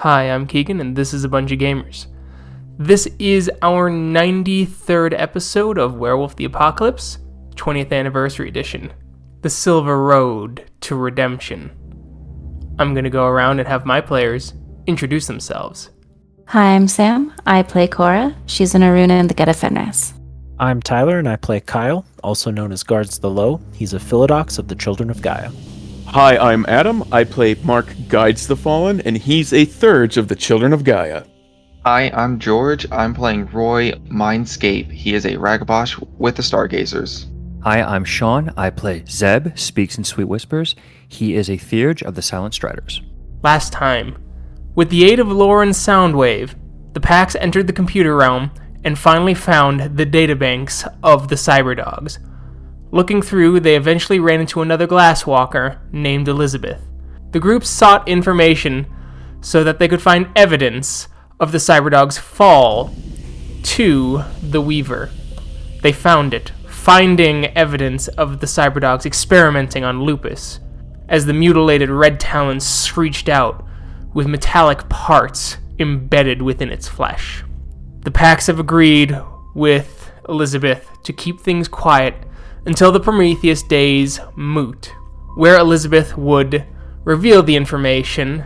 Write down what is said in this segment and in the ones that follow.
Hi, I'm Keegan, and this is A Bunch of Gamers. This is our 93rd episode of Werewolf the Apocalypse, 20th Anniversary Edition, The Silver Road to Redemption. I'm going to go around and have my players introduce themselves. Hi, I'm Sam. I play Cora. She's an Aruna in the Geta Fenris. I'm Tyler, and I play Kyle, also known as Guards the Low. He's a Philodox of the Children of Gaia. Hi, I'm Adam. I play Mark Guides the Fallen, and he's a Thurge of the Children of Gaia. Hi, I'm George. I'm playing Roy Mindscape. He is a Ragabosh with the Stargazers. Hi, I'm Sean. I play Zeb Speaks-in-Sweet-Whispers. He is a Theurge of the Silent Striders. Last time, with the aid of Lauren's Soundwave, the Pax entered the computer realm and finally found the databanks of the Cyberdogs. Looking through, they eventually ran into another Glass Walker named Elizabeth. The group sought information so that they could find evidence of the Cyberdogs' fall to the Weaver. They found it, finding evidence of the Cyberdogs experimenting on Lupus, as the mutilated red talons screeched out with metallic parts embedded within its flesh. The Pax have agreed with Elizabeth to keep things quiet until the Prometheus days moot, where Elizabeth would reveal the information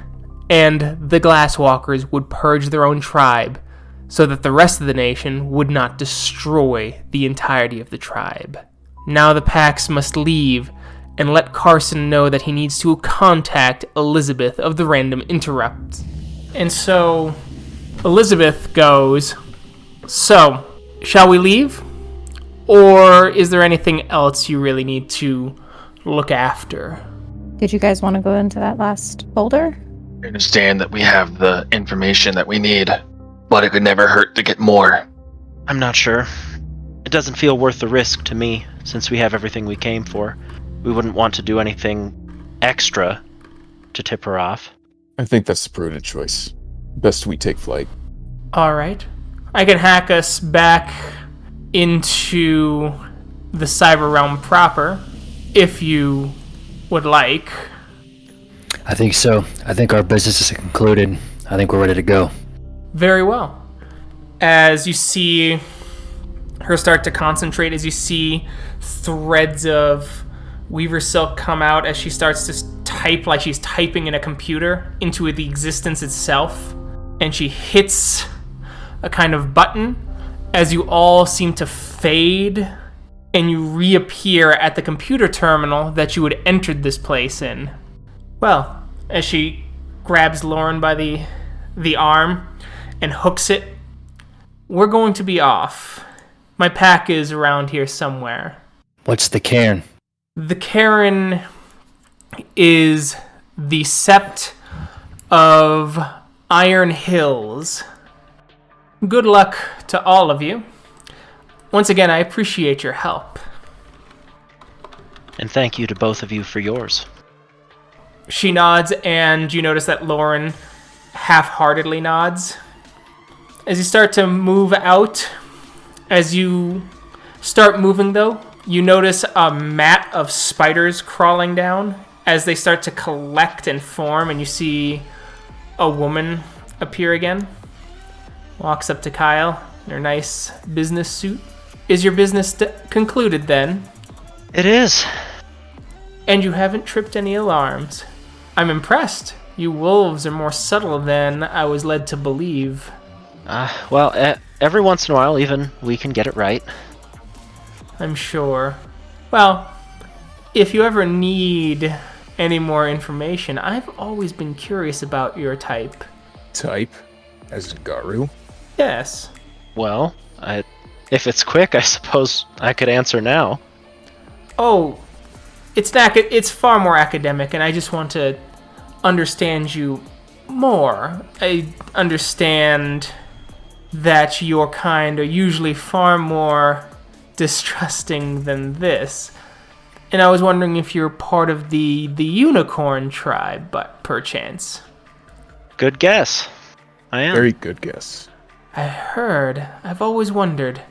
and the Glasswalkers would purge their own tribe so that the rest of the nation would not destroy the entirety of the tribe. Now the Pax must leave and let Carson know that he needs to contact Elizabeth of the Random Interrupt. And so Elizabeth goes, "So, shall we leave? Or is there anything else you really need to look after?" Did you guys want to go into that last folder? I understand that we have the information that we need, but it could never hurt to get more. I'm not sure. It doesn't feel worth the risk to me, since we have everything we came for. We wouldn't want to do anything extra to tip her off. I think that's the prudent choice. Best we take flight. Alright. I can hack us back into the cyber realm proper, if you would like. I think so. I think our business is concluded. I think we're ready to go. Very well. As you see her start to concentrate, as you see threads of Weaver Silk come out as she starts to type like she's typing in a computer into the existence itself, and she hits a kind of button as you all seem to fade and you reappear at the computer terminal that you had entered this place in. Well, as she grabs Lauren by the arm and hooks it, "We're going to be off. My pack is around here somewhere." What's the cairn? The cairn is the Sept of Iron Hills. Good luck to all of you. Once again, I appreciate your help. And thank you to both of you for yours. She nods, and you notice that Lauren half-heartedly nods. As you start to move out, as you start moving though, you notice a mat of spiders crawling down as they start to collect and form, and you see a woman appear again. Walks up to Kyle in her nice business suit. "Is your business concluded then?" It is. "And you haven't tripped any alarms. I'm impressed. You wolves are more subtle than I was led to believe." Well, every once in a while, even, we can get it right. "I'm sure. Well, if you ever need any more information, I've always been curious about your type." Type? As Garu? "Yes." Well, if it's quick, I suppose I could answer now. "Oh, it's far more academic, and I just want to understand you more. I understand that your kind are usually far more distrusting than this. And I was wondering if you're part of the unicorn tribe, but perchance." Good guess. I am. Very good guess. I've always wondered.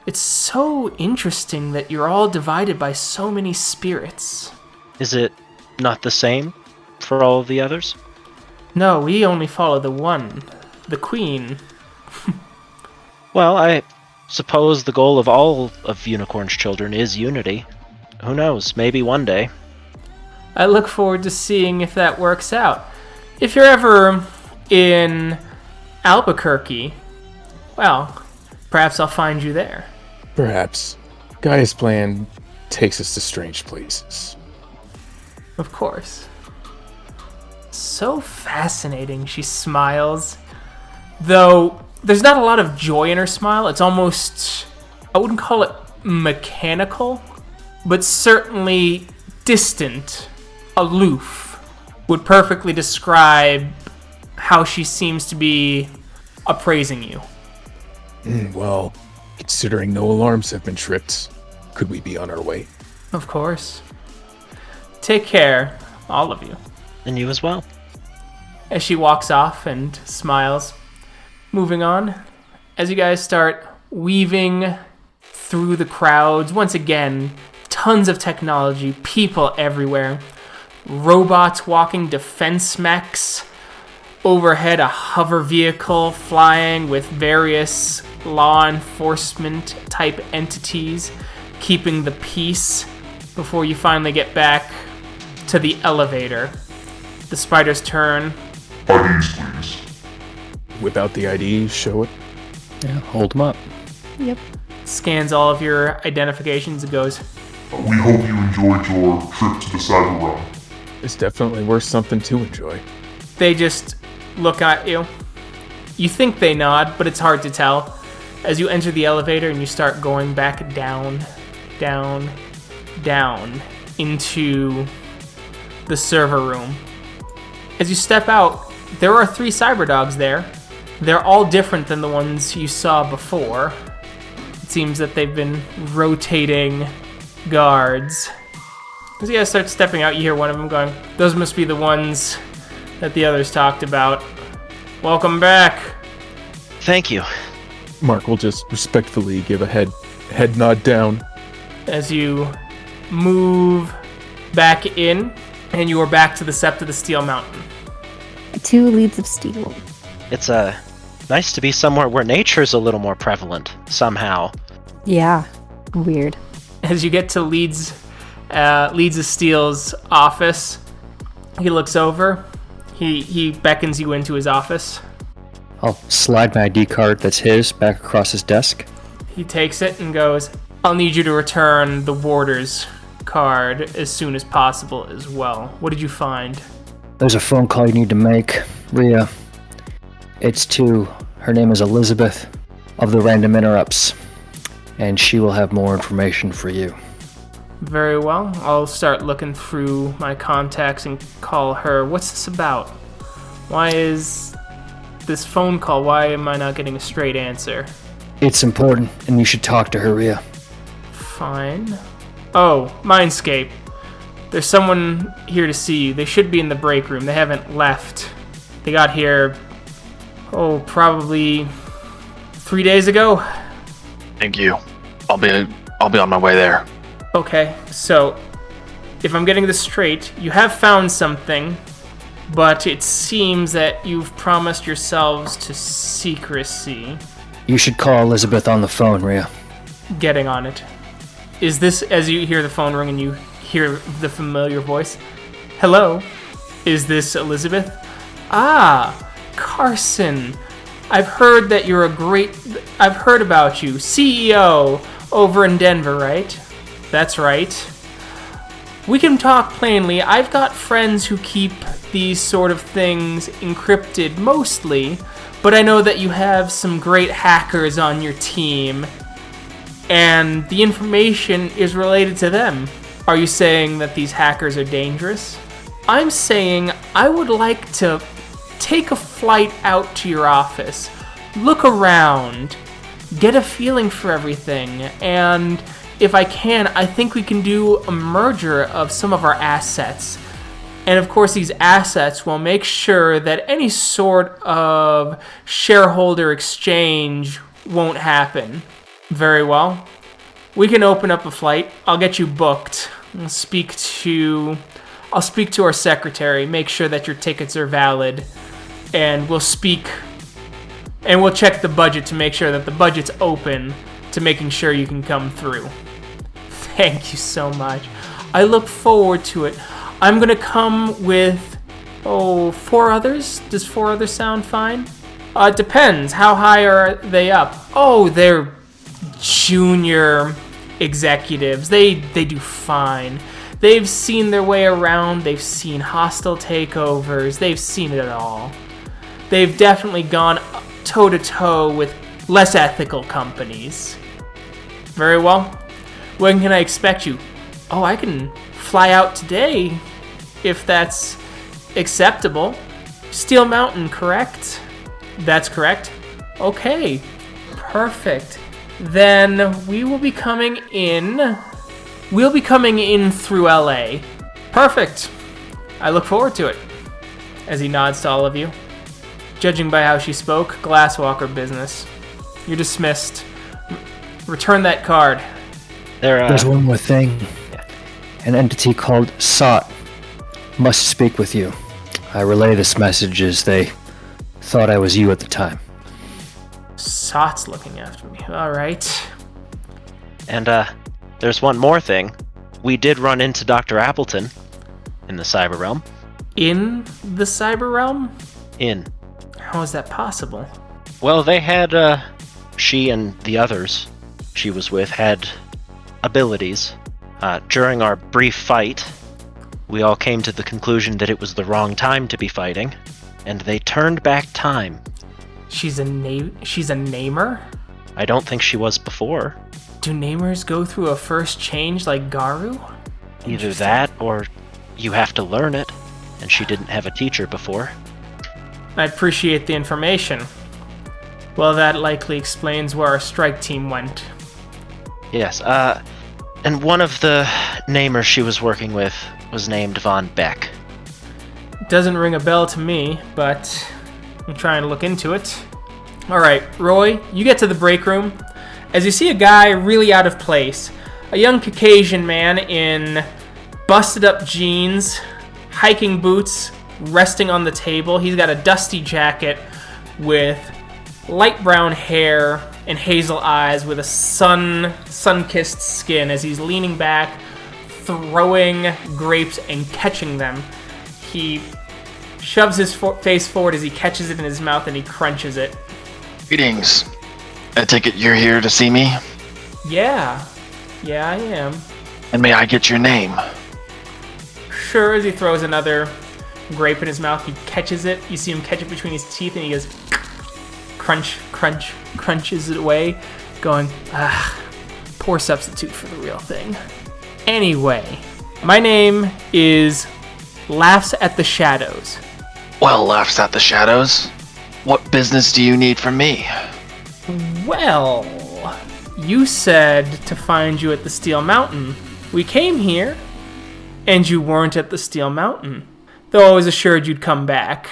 It's so interesting that you're all divided by so many spirits." Is it not the same for all of the others? No, we only follow the one. The queen. Well, I suppose the goal of all of Unicorn's children is unity. Who knows, maybe one day. I look forward to seeing if that works out. If you're ever in Albuquerque, well, perhaps I'll find you there. Perhaps. Gaia's plan takes us to strange places. Of course. So fascinating, she smiles. Though, there's not a lot of joy in her smile. It's almost, I wouldn't call it mechanical, but certainly distant, aloof, would perfectly describe how she seems to be appraising you. Well, considering no alarms have been tripped, could we be on our way? Of course. Take care, all of you. And you as well. As she walks off and smiles. Moving on, as you guys start weaving through the crowds, once again, tons of technology, people everywhere, robots walking, defense mechs, overhead a hover vehicle flying with various law enforcement type entities, keeping the peace before you finally get back to the elevator. The spiders turn. IDs, please. Without the ID, show it. Yeah, hold them up. Yep. Scans all of your identifications and goes, We hope you enjoyed your trip to the Cyber Realm. It's definitely worth something to enjoy. they just look at you. You think they nod, but it's hard to tell. As you enter the elevator and you start going back down, down, down into the server room. As you step out, there are 3 cyberdogs there. They're all different than the ones you saw before. It seems that they've been rotating guards. As you guys start stepping out, you hear one of them going, "Those must be the ones that the others talked about. Welcome back." Thank you. Mark will just respectfully give a head nod down. As you move back in, and you are back to the Sept of the Steel Mountain. 2 leads of steel. It's nice to be somewhere where nature's a little more prevalent, somehow. Yeah. Weird. As you get to Leeds of Steel's office, he looks over. He beckons you into his office. I'll slide my ID card that's his back across his desk. He takes it and goes, "I'll need you to return the warder's card as soon as possible as well. What did you find?" There's a phone call you need to make, Rhea. It's to, her name is Elizabeth of the Random Interrupts, and she will have more information for you. Very well. I'll start looking through my contacts and call her. What's this about? Why is this phone call? Why am I not getting a straight answer? It's important, and you should talk to her, Rhea. Fine. Oh, Mindscape. There's someone here to see you. They should be in the break room. They haven't left. They got here, probably 3 days ago. Thank you. I'll be on my way there. Okay, so if I'm getting this straight, you have found something, but it seems that you've promised yourselves to secrecy. You should call Elizabeth on the phone, Rhea. Getting on it. Is this, as you hear the phone ring and you hear the familiar voice? Hello? Is this Elizabeth? Ah, Carson. I've heard that you're I've heard about you. CEO over in Denver, right? That's right. We can talk plainly. I've got friends who keep these sort of things encrypted mostly, but I know that you have some great hackers on your team, and the information is related to them. Are you saying that these hackers are dangerous? I'm saying I would like to take a flight out to your office, look around, get a feeling for everything, and if I can, I think we can do a merger of some of our assets. And of course, these assets will make sure that any sort of shareholder exchange won't happen. Very well. We can open up a flight. I'll get you booked. I'll speak to our secretary, make sure that your tickets are valid. and we'll speak, and we'll check the budget to make sure that the budget's open to making sure you can come through. Thank you so much. I look forward to it. I'm gonna come with, 4 others? Does 4 others sound fine? It depends. How high are they up? Oh, they're junior executives. They do fine. They've seen their way around. They've seen hostile takeovers. They've seen it all. They've definitely gone toe-to-toe with less ethical companies. Very well. When can I expect you? Oh, I can fly out today, if that's acceptable. Steel Mountain, correct? That's correct. Okay, perfect. Then we will be coming in. We'll be coming in through LA. Perfect. I look forward to it. As he nods to all of you. Judging by how she spoke, Glass Walker business. You're dismissed. Return that card. There's one more thing. An entity called SOT must speak with you. I relay this message as they thought I was you at the time. SOT's looking after me. All right. And, there's one more thing. We did run into Dr. Appleton in the cyber realm. In the cyber realm? In. How is that possible? Well, they had, she and the others she was with had abilities. During our brief fight, we all came to the conclusion that it was the wrong time to be fighting, and they turned back time. She's a namer? I don't think she was before. Do namers go through a first change like Garu? Either that, or you have to learn it, and she didn't have a teacher before. I appreciate the information. Well, that likely explains where our strike team went. Yes, and one of the namers she was working with was named Von Beck. Doesn't ring a bell to me, but I'm trying to look into it. Alright, Roy, you get to the break room. As you see a guy really out of place, a young Caucasian man in busted up jeans, hiking boots, resting on the table. He's got a dusty jacket with light brown hair and hazel eyes with a sun-kissed skin as he's leaning back, throwing grapes and catching them. He shoves his face forward as he catches it in his mouth and he crunches it. Greetings. I take it you're here to see me? Yeah, I am. And may I get your name? Sure, as he throws another grape in his mouth, he catches it. You see him catch it between his teeth and he goes crunch, crunch, crunches it away, going, poor substitute for the real thing. Anyway, my name is Laughs at the Shadows. Well, Laughs at the Shadows. What business do you need from me? Well, you said to find you at the Steel Mountain. We came here, and you weren't at the Steel Mountain, though I was assured you'd come back.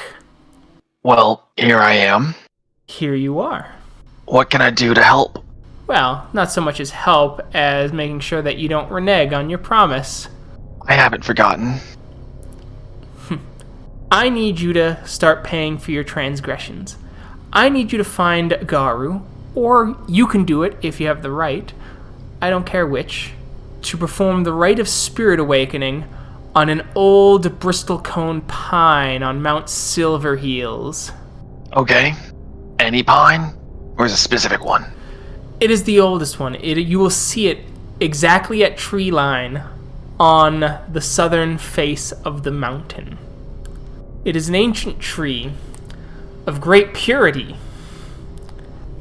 Well, here I am. Here you are. What can I do to help? Well, not so much as help as making sure that you don't renege on your promise. I haven't forgotten. I need you to start paying for your transgressions. I need you to find Garu, or you can do it if you have the right, I don't care which, to perform the rite of spirit awakening on an old bristlecone pine on Mount Silverheels. Okay. Any pine? Or is it a specific one? It is the oldest one. You will see it exactly at tree line on the southern face of the mountain. It is an ancient tree of great purity,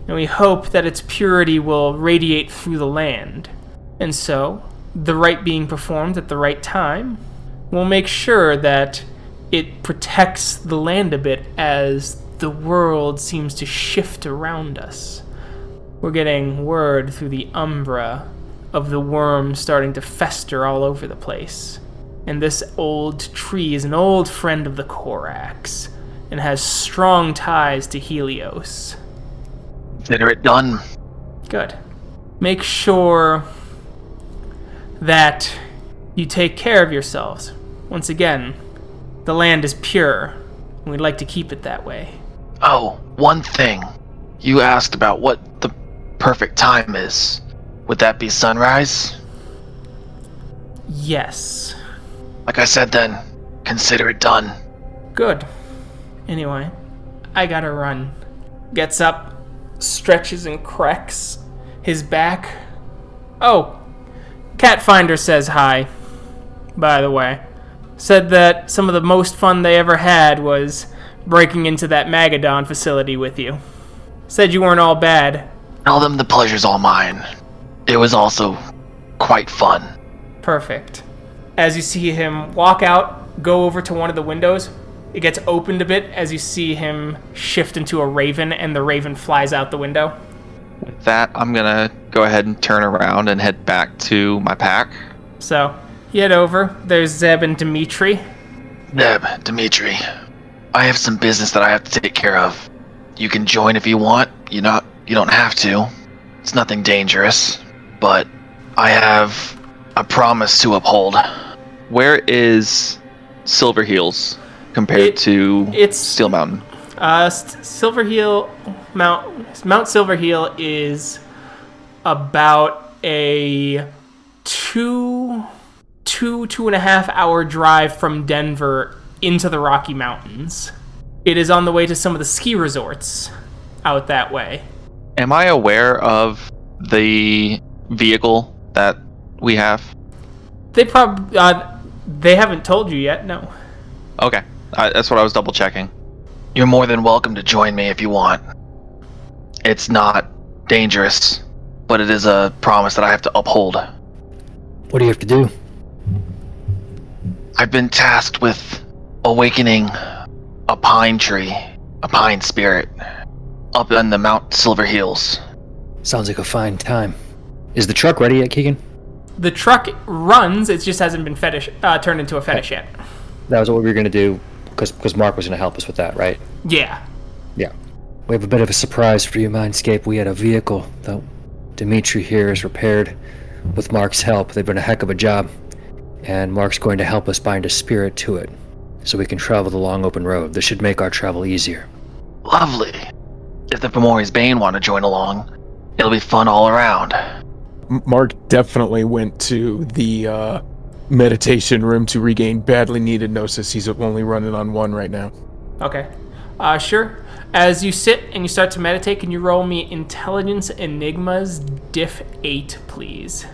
and we hope that its purity will radiate through the land. And so, the rite being performed at the right time will make sure that it protects the land a bit as the world seems to shift around us. We're getting word through the umbra of the worms starting to fester all over the place. And this old tree is an old friend of the Korax and has strong ties to Helios. Consider it done. Good. Make sure that you take care of yourselves. Once again, the land is pure. and we'd like to keep it that way. Oh, one thing. You asked about what the perfect time is. Would that be sunrise? Yes. Like I said then, consider it done. Good. Anyway, I gotta run. Gets up, stretches and cracks his back. Oh, Catfinder says hi, by the way. Said that some of the most fun they ever had was breaking into that Magadon facility with you. Said you weren't all bad. Tell them the pleasure's all mine. It was also quite fun. Perfect. As you see him walk out, go over to one of the windows, it gets opened a bit as you see him shift into a raven, and the raven flies out the window. With that, I'm gonna go ahead and turn around and head back to my pack. So, you head over. There's Zeb and Dimitri. Zeb, Dimitri, I have some business that I have to take care of. You can join if you want. You don't have to. It's nothing dangerous. But I have a promise to uphold. Where is Silver Heels compared to Steel Mountain? Mount Silverheel is about a 2.5 hour drive from Denver into the Rocky Mountains. It is on the way to some of the ski resorts out that way. Am I aware of the vehicle that we have? They haven't told you yet, no. Okay, that's what I was double checking. You're more than welcome to join me if you want. It's not dangerous, but it is a promise that I have to uphold. What do you have to do? I've been tasked with awakening a pine tree, a pine spirit, up in the Mount Silver Hills. Sounds like a fine time. Is the truck ready yet, Keegan? The truck runs, it just hasn't been turned into a fetish yet. That was what we were going to do, because Mark was going to help us with that, right? Yeah. Yeah. We have a bit of a surprise for you, Mindscape. We had a vehicle that Dimitri here has repaired with Mark's help. They've done a heck of a job. And Mark's going to help us bind a spirit to it, so we can travel the long open road. This should make our travel easier. Lovely. If the Fomori's Bane want to join along, it'll be fun all around. Mark definitely went to the meditation room to regain badly needed gnosis. He's only running on one right now. Okay. Sure. As you sit and you start to meditate, can you roll me Intelligence Enigmas Diff 8, please?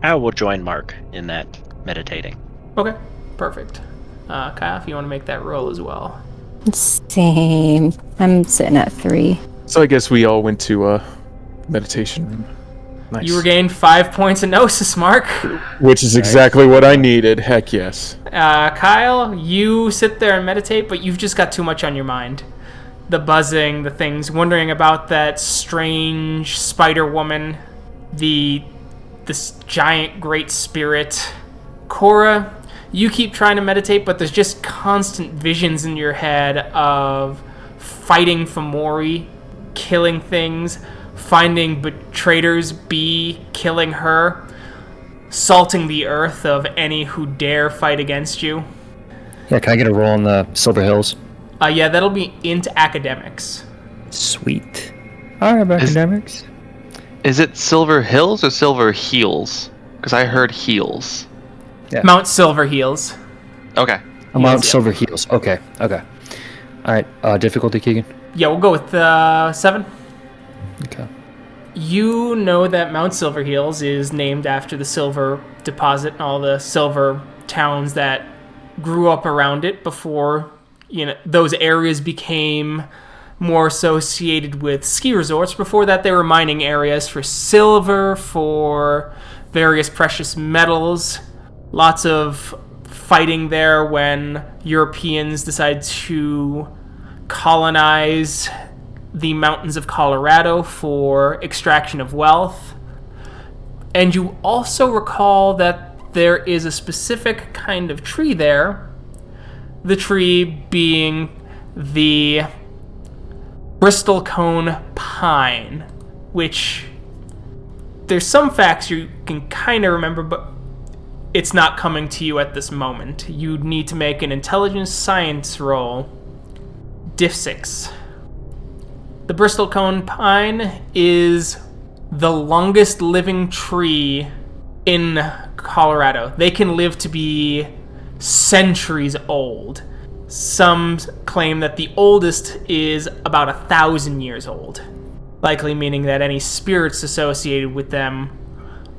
I will join Mark in that meditating. Okay. Perfect. Kyle, if you want to make that roll as well. Same. I'm sitting at 3. So I guess we all went to meditation room. Nice. You regained 5 points of gnosis, Mark. Which is exactly what I needed. Heck yes. Kyle, you sit there and meditate, but you've just got too much on your mind. The buzzing, the things, wondering about that strange spider woman, this giant great spirit. Cora, you keep trying to meditate, but there's just constant visions in your head of fighting Fomori, killing things, finding betrayers, killing her, salting the earth of any who dare fight against you. Yeah, can I get a roll on the Silver Hills? Yeah, that'll be into academics. Sweet. Alright, academics. Is it Silver Hills or Silver Heels? Because I heard heels. Yeah. Mount Silver Heels. Okay. Mount Silver Heels. Okay. Alright, difficulty, Keegan? Yeah, we'll go with 7. Okay. You know that Mount Silver Heels is named after the silver deposit and all the silver towns that grew up around it before, those areas became more associated with ski resorts. Before that, they were mining areas for silver, for various precious metals. Lots of fighting there when Europeans decided to colonize the mountains of Colorado for extraction of wealth. And you also recall that there is a specific kind of tree there, the tree being the Bristol cone pine, which there's some facts you can kind of remember, but it's not coming to you at this moment. You need to make an intelligence science roll Diff6. The bristlecone pine is the longest living tree in Colorado. They can live to be centuries old. Some claim that the oldest is about 1,000 years old, likely meaning that any spirits associated with them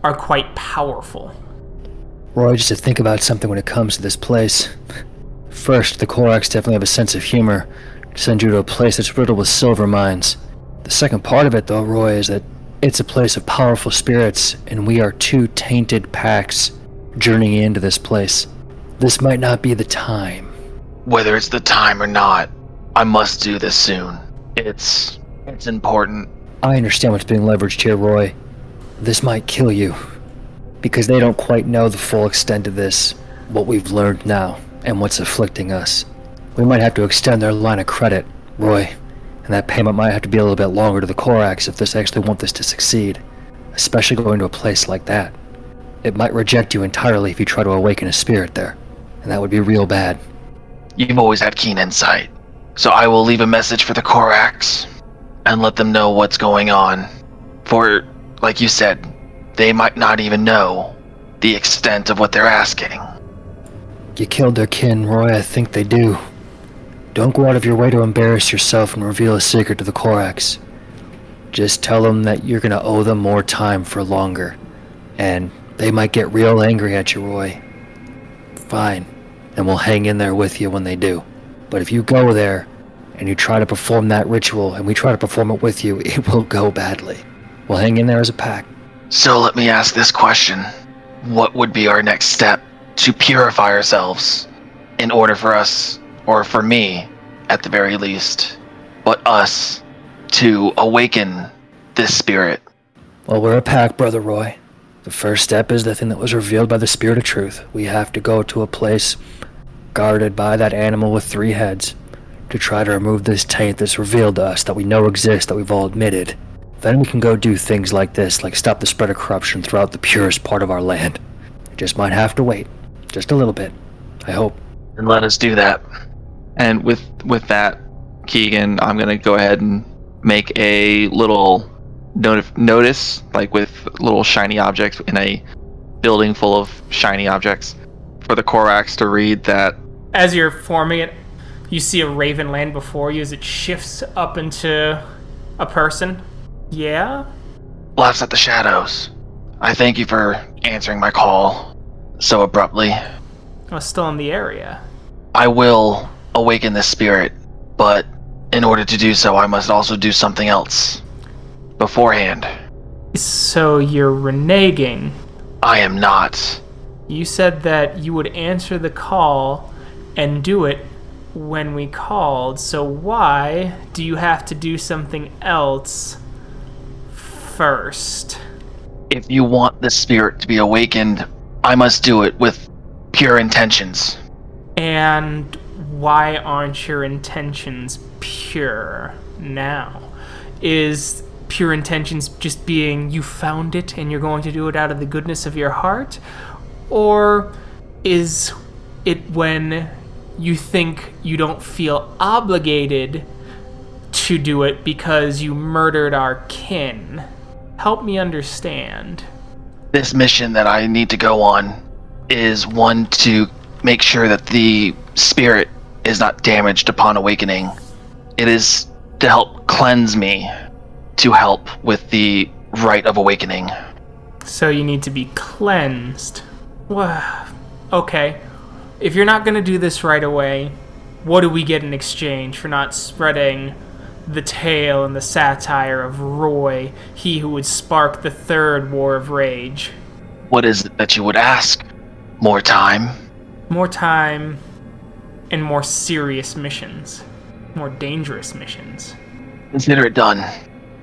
are quite powerful. Roy, just to think about something when it comes to this place. First, the Korax definitely have a sense of humor to send you to a place that's riddled with silver mines. The second part of it, though, Roy, is that it's a place of powerful spirits, and we are two tainted packs journeying into this place. This might not be the time. Whether it's the time or not, I must do this soon. It's important. I understand what's being leveraged here, Roy. This might kill you, because they don't quite know the full extent of this, what we've learned now, and what's afflicting us. We might have to extend their line of credit, Roy, and that payment might have to be a little bit longer to the Korax if they actually want this to succeed, especially going to a place like that. It might reject you entirely if you try to awaken a spirit there, and that would be real bad. You've always had keen insight, so I will leave a message for the Korax and let them know what's going on. For, like you said, they might not even know the extent of what they're asking. You killed their kin, Roy. I think they do. Don't go out of your way to embarrass yourself and reveal a secret to the Korax. Just tell them that you're gonna owe them more time for longer. And they might get real angry at you, Roy. Fine. And we'll hang in there with you when they do. But if you go there, and you try to perform that ritual, and we try to perform it with you, it will go badly. We'll hang in there as a pack. So let me ask this question. What would be our next step to purify ourselves in order for us, or for me, at the very least, but us, to awaken this spirit? Well, we're a pack, Brother Roy. The first step is the thing that was revealed by the Spirit of Truth. We have to go to a place guarded by that animal with 3 heads to try to remove this taint that's revealed to us, that we know exists, that we've all admitted. Then we can go do things like this, like stop the spread of corruption throughout the purest part of our land. It just might have to wait. Just a little bit. I hope. And let us do that. And with that, Keegan, I'm gonna go ahead and make a little notice, like with little shiny objects in a building full of shiny objects, for the Korax to read that. As you're forming it, you see a raven land before you as it shifts up into a person. Yeah? Laughs at the shadows. I thank you for answering my call so abruptly. I was still in the area. I will awaken this spirit, but in order to do so, I must also do something else beforehand. So you're reneging. I am not. You said that you would answer the call and do it when we called, so why do you have to do something else first? If you want the spirit to be awakened, I must do it with pure intentions. And why aren't your intentions pure now? Is pure intentions just being you found it and you're going to do it out of the goodness of your heart? Or is it when you think you don't feel obligated to do it because you murdered our kin? Help me understand. This mission that I need to go on is one to make sure that the spirit is not damaged upon awakening. It is to help cleanse me, to help with the rite of awakening. So you need to be cleansed. Well, okay. If you're not going to do this right away, what do we get in exchange for not spreading the tale and the satire of Roy, he who would spark the third war of rage? What is it that you would ask? More time? More time and more serious missions. More dangerous missions. Consider it done.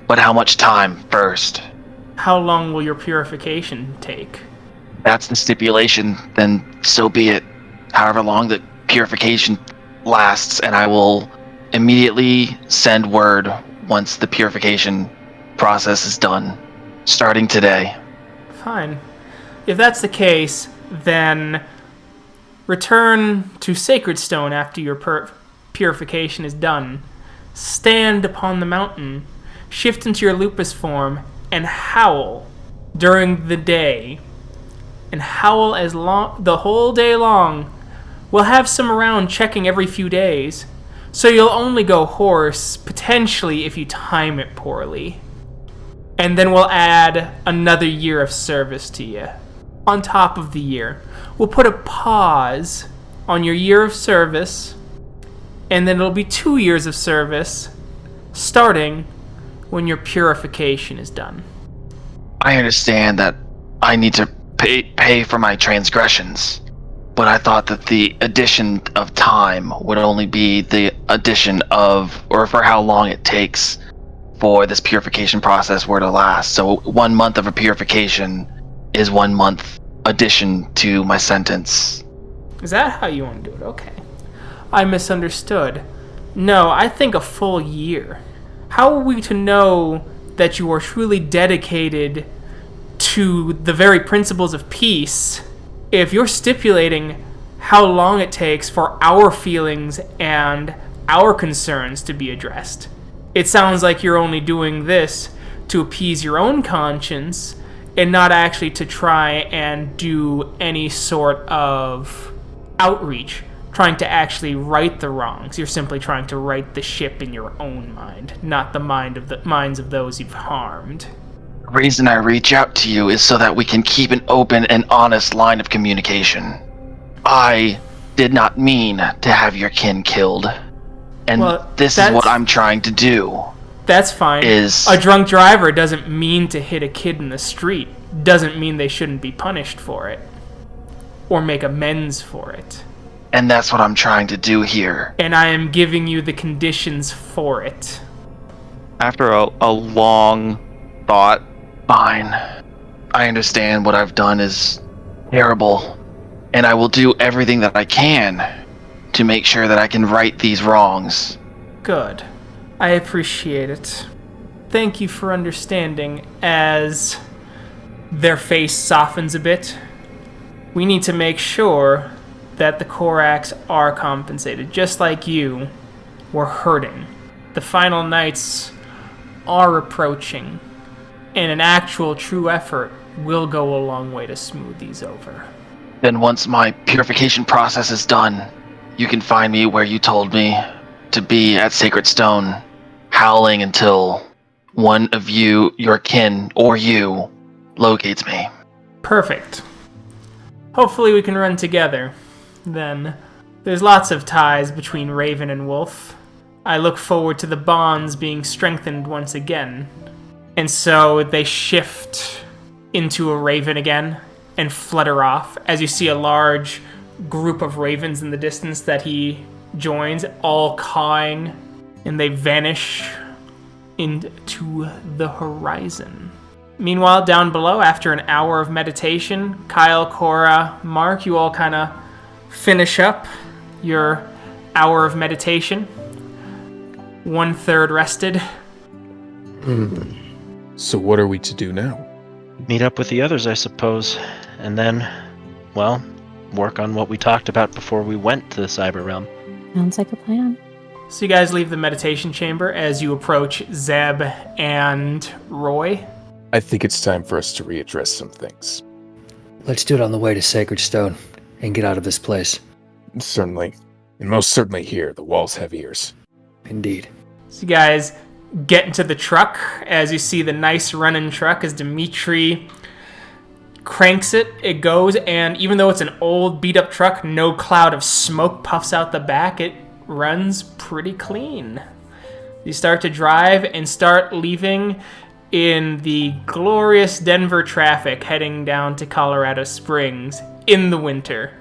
But how much time first? How long will your purification take? That's the stipulation, then so be it. However long the purification lasts, and I will immediately send word once the purification process is done, starting today. Fine. If that's the case, then return to Sacred Stone after your purification is done, stand upon the mountain, shift into your lupus form, and howl during the day. And howl as long the whole day long. We'll have some around checking every few days, so you'll only go hoarse, potentially if you time it poorly. And then we'll add another year of service to you. On top of the year. We'll put a pause on your year of service, and then it'll be 2 years of service, starting when your purification is done. I understand that I need to pay for my transgressions, but I thought that the addition of time would only be the addition of, or for how long it takes for this purification process were to last. So 1 month of a purification is 1 month addition to my sentence. Is that how you want to do it? Okay. I misunderstood. No, I think a full year. How are we to know that you are truly dedicated to the very principles of peace if you're stipulating how long it takes for our feelings and our concerns to be addressed? It sounds like you're only doing this to appease your own conscience and not actually to try and do any sort of outreach, trying to actually right the wrongs. You're simply trying to right the ship in your own mind, not the minds of those you've harmed. The reason I reach out to you is so that we can keep an open and honest line of communication. I did not mean to have your kin killed. And this is what I'm trying to do. That's fine. A drunk driver doesn't mean to hit a kid in the street. Doesn't mean they shouldn't be punished for it. Or make amends for it. And that's what I'm trying to do here. And I am giving you the conditions for it. After a long thought. Fine. I understand what I've done is terrible. And I will do everything that I can to make sure that I can right these wrongs. Good. I appreciate it. Thank you for understanding. As their face softens a bit, we need to make sure that the Koraks are compensated. Just like you were hurting. The final nights are approaching, and an actual true effort will go a long way to smooth these over. Then once my purification process is done, you can find me where you told me to be at Sacred Stone, howling until one of you, your kin, or you, locates me. Perfect. Hopefully we can run together. Then, there's lots of ties between Raven and Wolf. I look forward to the bonds being strengthened once again. And so they shift into a raven again and flutter off as you see a large group of ravens in the distance that he joins, all cawing, and they vanish into the horizon. Meanwhile, down below, after an hour of meditation, Kyle, Cora, Mark, you all kind of finish up your hour of meditation. 1/3 rested. So what are we to do now? Meet up with the others, I suppose. And then, well, work on what we talked about before we went to the Cyber Realm. Sounds like a plan. So you guys leave the meditation chamber as you approach Zeb and Roy. I think it's time for us to readdress some things. Let's do it on the way to Sacred Stone and get out of this place. Certainly. And most certainly here, the walls have ears. Indeed. So you guys get into the truck as you see the nice running truck as Dimitri cranks it. It goes, and even though it's an old beat up truck, no cloud of smoke puffs out the back. It runs pretty clean. You start to drive and start leaving in the glorious Denver traffic heading down to Colorado Springs in the winter.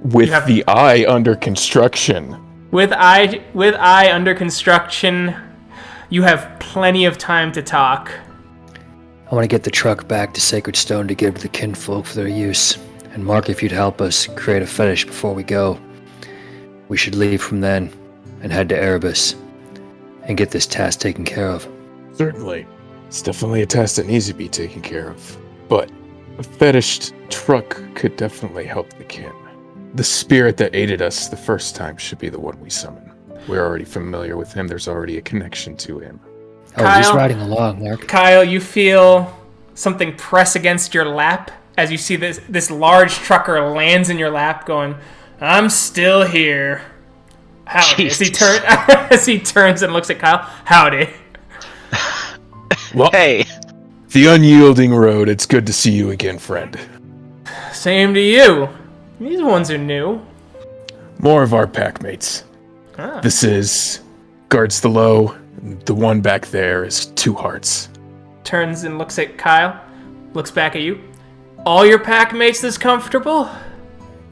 With the eye under construction. With eye under construction, you have plenty of time to talk. I want to get the truck back to Sacred Stone to give to the kinfolk for their use. And Mark, if you'd help us create a fetish before we go, we should leave from then and head to Erebus and get this task taken care of. Certainly. It's definitely a task that needs to be taken care of. But a fetished truck could definitely help the kin. The spirit that aided us the first time should be the one we summon. We're already familiar with him. There's already a connection to him. Oh, he's Kyle? riding along, Mark. Kyle, you feel something press against your lap as you see this large trucker lands in your lap going, I'm still here. Howdy. As he turns and looks at Kyle, howdy. Well, Hey, the unyielding road. It's good to see you again, friend. Same to you. These ones are new. More of our pack mates. Ah. This is guards the low. The one back there is Two-Hearts. Turns and looks at Kyle, looks back at you. All your pack mates this comfortable?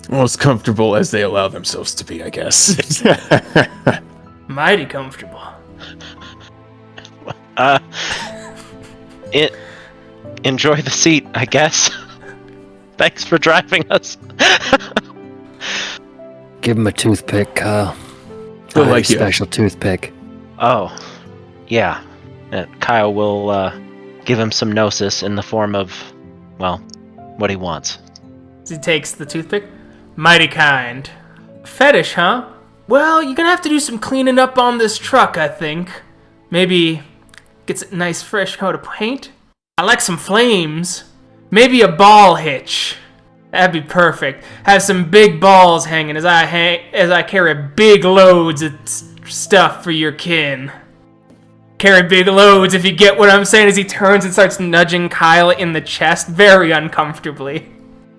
Well, as comfortable as they allow themselves to be, I guess. Mighty comfortable. Enjoy the seat, I guess. Thanks for driving us. Give him a toothpick, Kyle. Feel A like you. special toothpick. Oh, yeah. Kyle will give him some gnosis in the form of, well, what he wants. He takes the toothpick. Mighty kind. Fetish, huh? Well, you're gonna have to do some cleaning up on this truck, I think. Maybe get a nice fresh coat of paint. I like some flames. Maybe a ball hitch. That'd be perfect. Have some big balls hanging as I carry big loads of stuff for your kin. Carry big loads, if you get what I'm saying, as he turns and starts nudging Kyle in the chest very uncomfortably.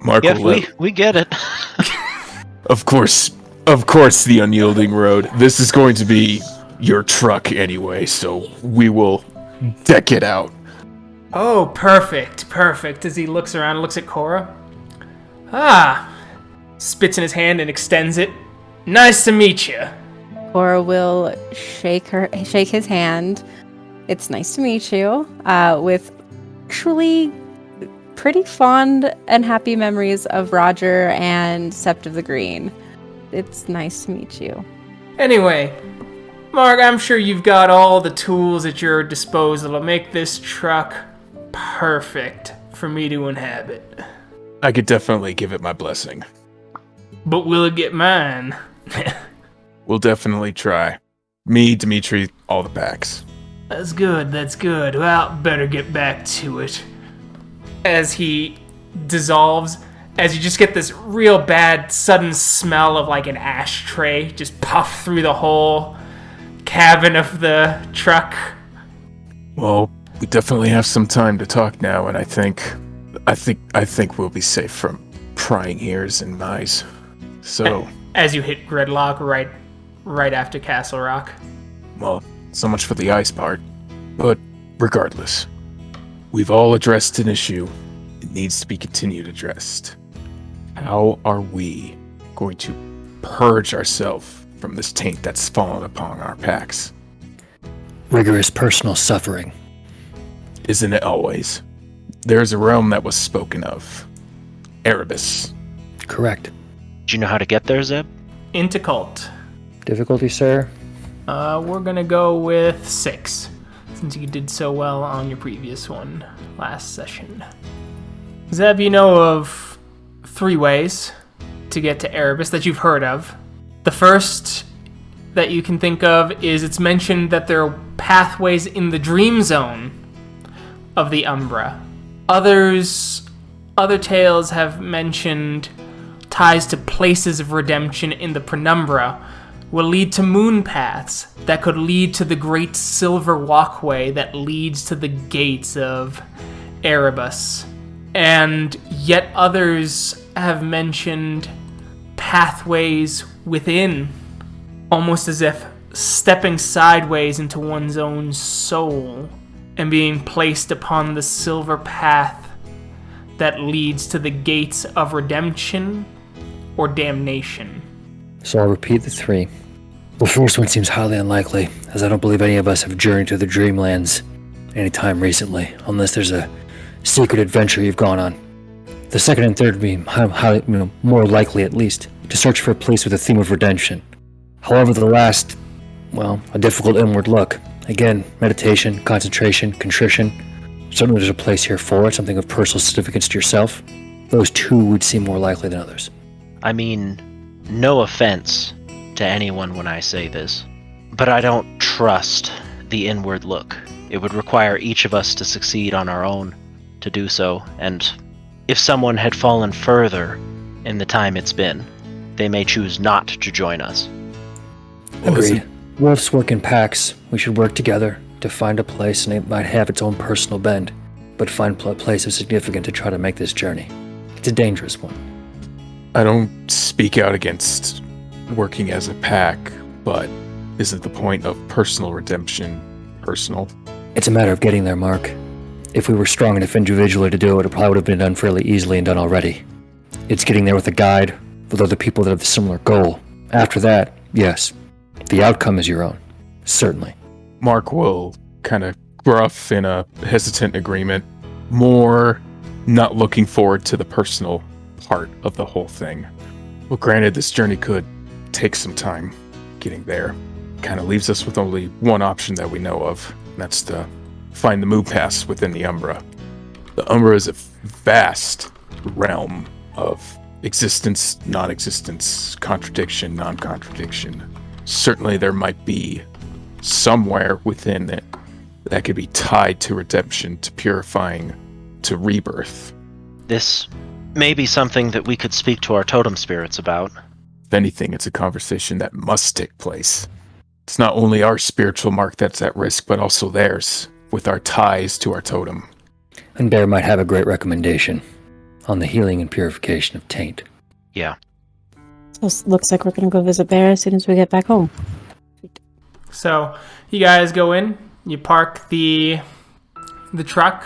Mark Yes, will let- we get it. Of course, the unyielding road. This is going to be your truck anyway, so we will deck it out. Oh, perfect. As he looks around and looks at Cora. Ah. Spits in his hand and extends it. Nice to meet you. Cora will shake his hand. It's nice to meet you. With actually pretty fond and happy memories of Roger and Sept of the Green. It's nice to meet you. Anyway, Mark, I'm sure you've got all the tools at your disposal to make this truck perfect for me to inhabit. I could definitely give it my blessing. But will it get mine? We'll definitely try. Me, Dimitri, all the packs. That's good. Well, better get back to it. As he dissolves, as you just get this real bad sudden smell of like an ashtray just puff through the whole cabin of the truck. Well, we definitely have some time to talk now, and I think we'll be safe from prying ears and eyes. So, As you hit Gridlock right after Castle Rock. well, so much for the ice part. But regardless, we've all addressed an issue. It needs to be continued addressed. How are we going to purge ourselves from this taint that's fallen upon our packs? Rigorous personal suffering. Isn't it always? There's a realm that was spoken of. Erebus. Correct. Do you know how to get there, Zeb? Into cult. Difficulty, sir? We're gonna go with 6, since you did so well on your previous one last session. Zeb, you know of 3 ways to get to Erebus that you've heard of. The first that you can think of is it's mentioned that there are pathways in the dream zone of the Umbra. Other tales have mentioned ties to places of redemption in the penumbra will lead to moon paths that could lead to the great silver walkway that leads to the gates of Erebus. And yet others have mentioned pathways within, almost as if stepping sideways into one's own soul and being placed upon the silver path that leads to the gates of redemption or damnation. So I'll repeat the 3. The first one seems highly unlikely, as I don't believe any of us have journeyed to the Dreamlands any time recently, unless there's a secret adventure you've gone on. The second and third would be highly, more likely at least, to search for a place with a theme of redemption. However, the last, well, a difficult inward look. Again, meditation, concentration, contrition. Certainly there's a place here for it, something of personal significance to yourself. Those 2 would seem more likely than others. I mean, no offense to anyone when I say this, But I don't trust the inward look. It would require each of us to succeed on our own to do so, and if someone had fallen further in the time it's been, they may choose not to join us. Agreed. Wolves work in packs. We should work together to find a place, and it might have its own personal bend, but find a place of significance to try to make this journey. It's a dangerous one. I don't speak out against working as a pack, but isn't the point of personal redemption personal? It's a matter of getting there, Mark. If we were strong enough individually to do it, it probably would have been done fairly easily and done already. It's getting there with a guide, with other people that have a similar goal. After that, yes, the outcome is your own. Certainly. Mark will kind of gruff in a hesitant agreement, more not looking forward to the personal part of the whole thing. Well, granted, this journey could take some time getting there. Kind of leaves us with only one option that we know of, and that's to find the move pass within the Umbra. The Umbra is a vast realm of existence, non-existence, contradiction, non-contradiction. Certainly there might be somewhere within it that could be tied to redemption, to purifying, to rebirth. This may be something that we could speak to our totem spirits about. If anything, it's a conversation that must take place. It's not only our spiritual mark that's at risk, but also theirs, with our ties to our totem. And Bear might have a great recommendation on the healing and purification of taint. Yeah. So it looks like we're going to go visit Bear as soon as we get back home. So you guys go in, you park the truck.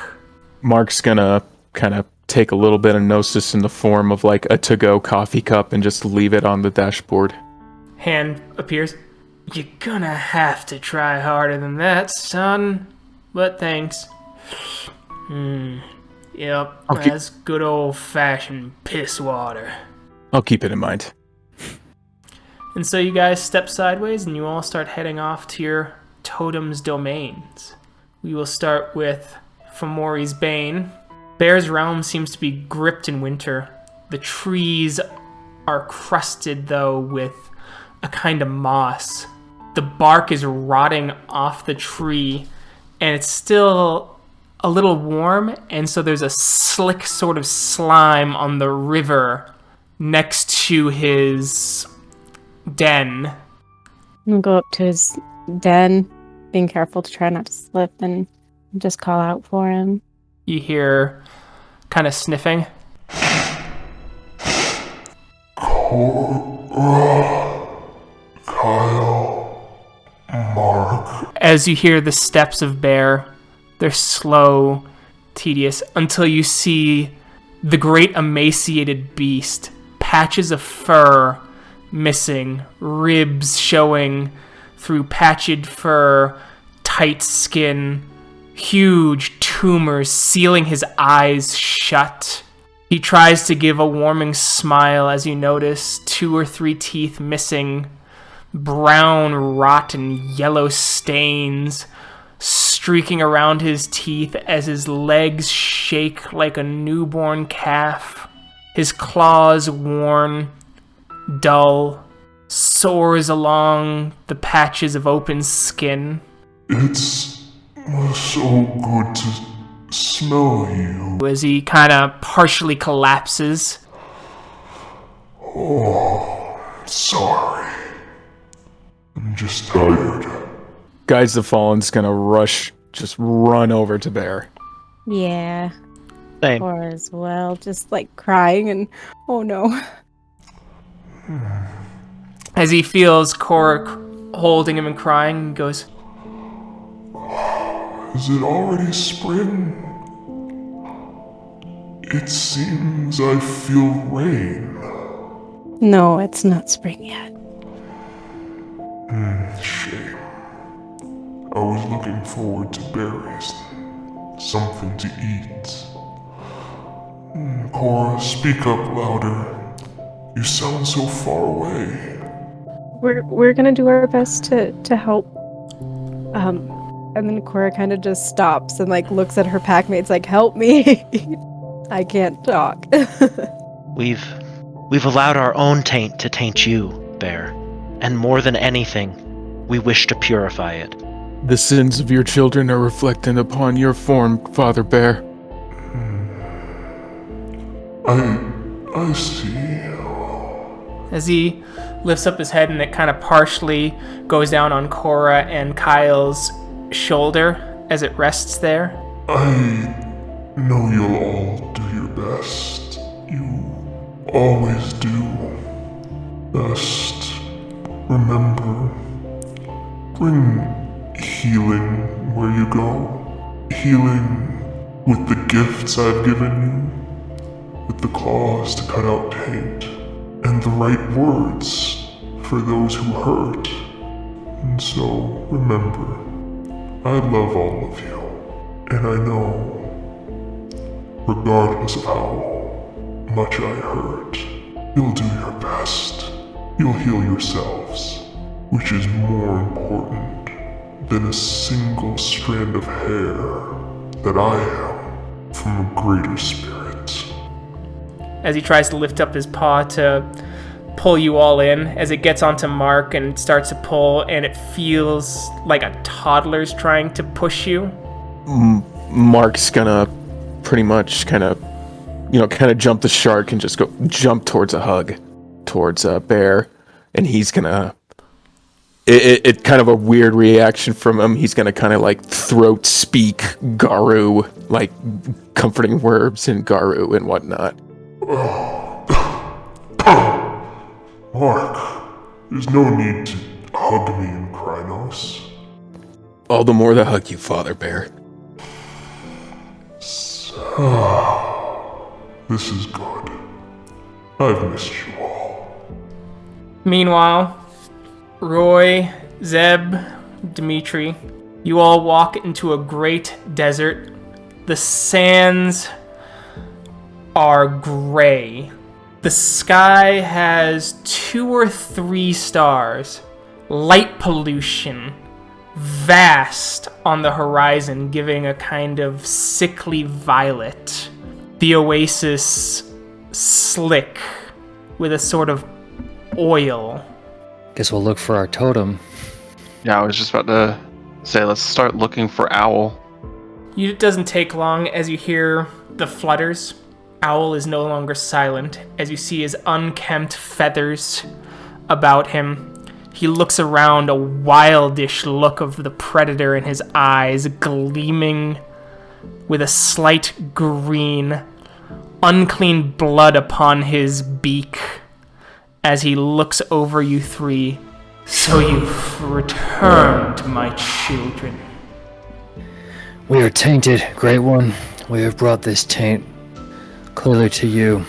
Mark's gonna kind of take a little bit of gnosis in the form of like a to-go coffee cup and just leave it on the dashboard. Hand appears. You're gonna have to try harder than that, son. But thanks. Yep, that's good old-fashioned piss water. I'll keep it in mind. And so you guys step sideways and you all start heading off to your totem's domains. We will start with Fomori's Bane. Bear's realm seems to be gripped in winter. The trees are crusted, though, with a kind of moss. The bark is rotting off the tree, and it's still a little warm, and so there's a slick sort of slime on the river next to his den. I'm going to go up to his den, being careful to try not to slip, and just call out for him. You hear kind of sniffing. Cora, Kyle, Mark. As you hear the steps of Bear, they're slow, tedious, until you see the great emaciated beast, patches of fur missing, ribs showing through patched fur, tight skin, huge tumors sealing his eyes shut. He tries to give a warming smile as you notice 2 or 3 teeth missing, brown, rotten, yellow stains streaking around his teeth as his legs shake like a newborn calf. His claws worn, dull, sores along the patches of open skin. It's so good to smell you. As he kind of partially collapses. Oh, sorry. I'm just tired. Guides of Fallen's gonna just run over to Bear. Yeah. Same. Or as well, just like crying and oh no. As he feels Cora holding him and crying, he goes, Is it already spring? It seems I feel rain. No, it's not spring yet. Shame. I was looking forward to berries. Something to eat. Cora, speak up louder. You sound so far away. We're gonna do our best to help. And then Cora kind of just stops and like looks at her packmates like, help me. I can't talk. We've allowed our own taint to taint you, Bear. And more than anything, We wish to purify it. The sins of your children are reflected upon your form, Father Bear. I see. As he lifts up his head and it kind of partially goes down on Cora and Kyle's shoulder as it rests there. I know you'll all do your best. You always do. Best. Remember, bring healing where you go. Healing with the gifts I've given you, with the claws to cut out taint, and the right words for those who hurt. And so, remember, I love all of you, and I know, regardless of how much I hurt, you'll do your best. You'll heal yourselves, which is more important than a single strand of hair that I am from a greater spirit. As he tries to lift up his paw to pull you all in, as it gets onto Mark and starts to pull, and it feels like a toddler's trying to push you. Mark's gonna pretty much kind of jump the shark and just jump towards a hug towards Bear, and he's gonna it kind of a weird reaction from him. He's gonna kind of like throat speak Garu, like comforting words in Garu and whatnot. Mark, there's no need to hug me in Krynos. All the more to hug you, Father Bear. This is good. I've missed you all. Meanwhile, Roy, Zeb, Dimitri, you all walk into a great desert. The sands are gray. The sky has 2 or 3 stars. Light pollution, vast on the horizon, giving a kind of sickly violet. The oasis slick with a sort of oil. Guess we'll look for our totem. Yeah, I was just about to say, let's start looking for Owl. It doesn't take long as you hear the flutters. Owl is no longer silent as you see his unkempt feathers about him. He looks around, a wildish look of the predator in his eyes, gleaming with a slight green, unclean blood upon his beak as he looks over you 3. So you've returned, my children. We are tainted, Great One. We have brought this taint clearly to you.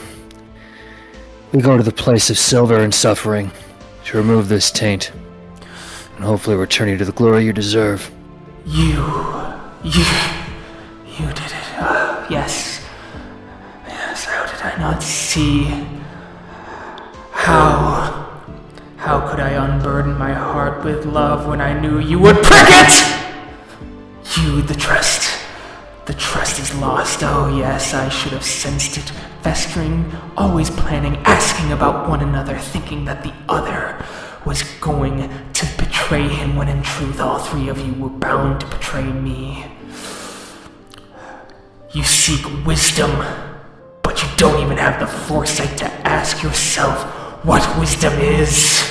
We go to the place of silver and suffering to remove this taint and hopefully return you to the glory you deserve. You did it. Yes, how did I not see? How could I unburden my heart with love when I knew you would prick it? The trust is lost. Oh yes, I should have sensed it. Festering, always planning, asking about one another, thinking that the other was going to betray him, when in truth all 3 of you were bound to betray me. You seek wisdom, but you don't even have the foresight to ask yourself what wisdom is.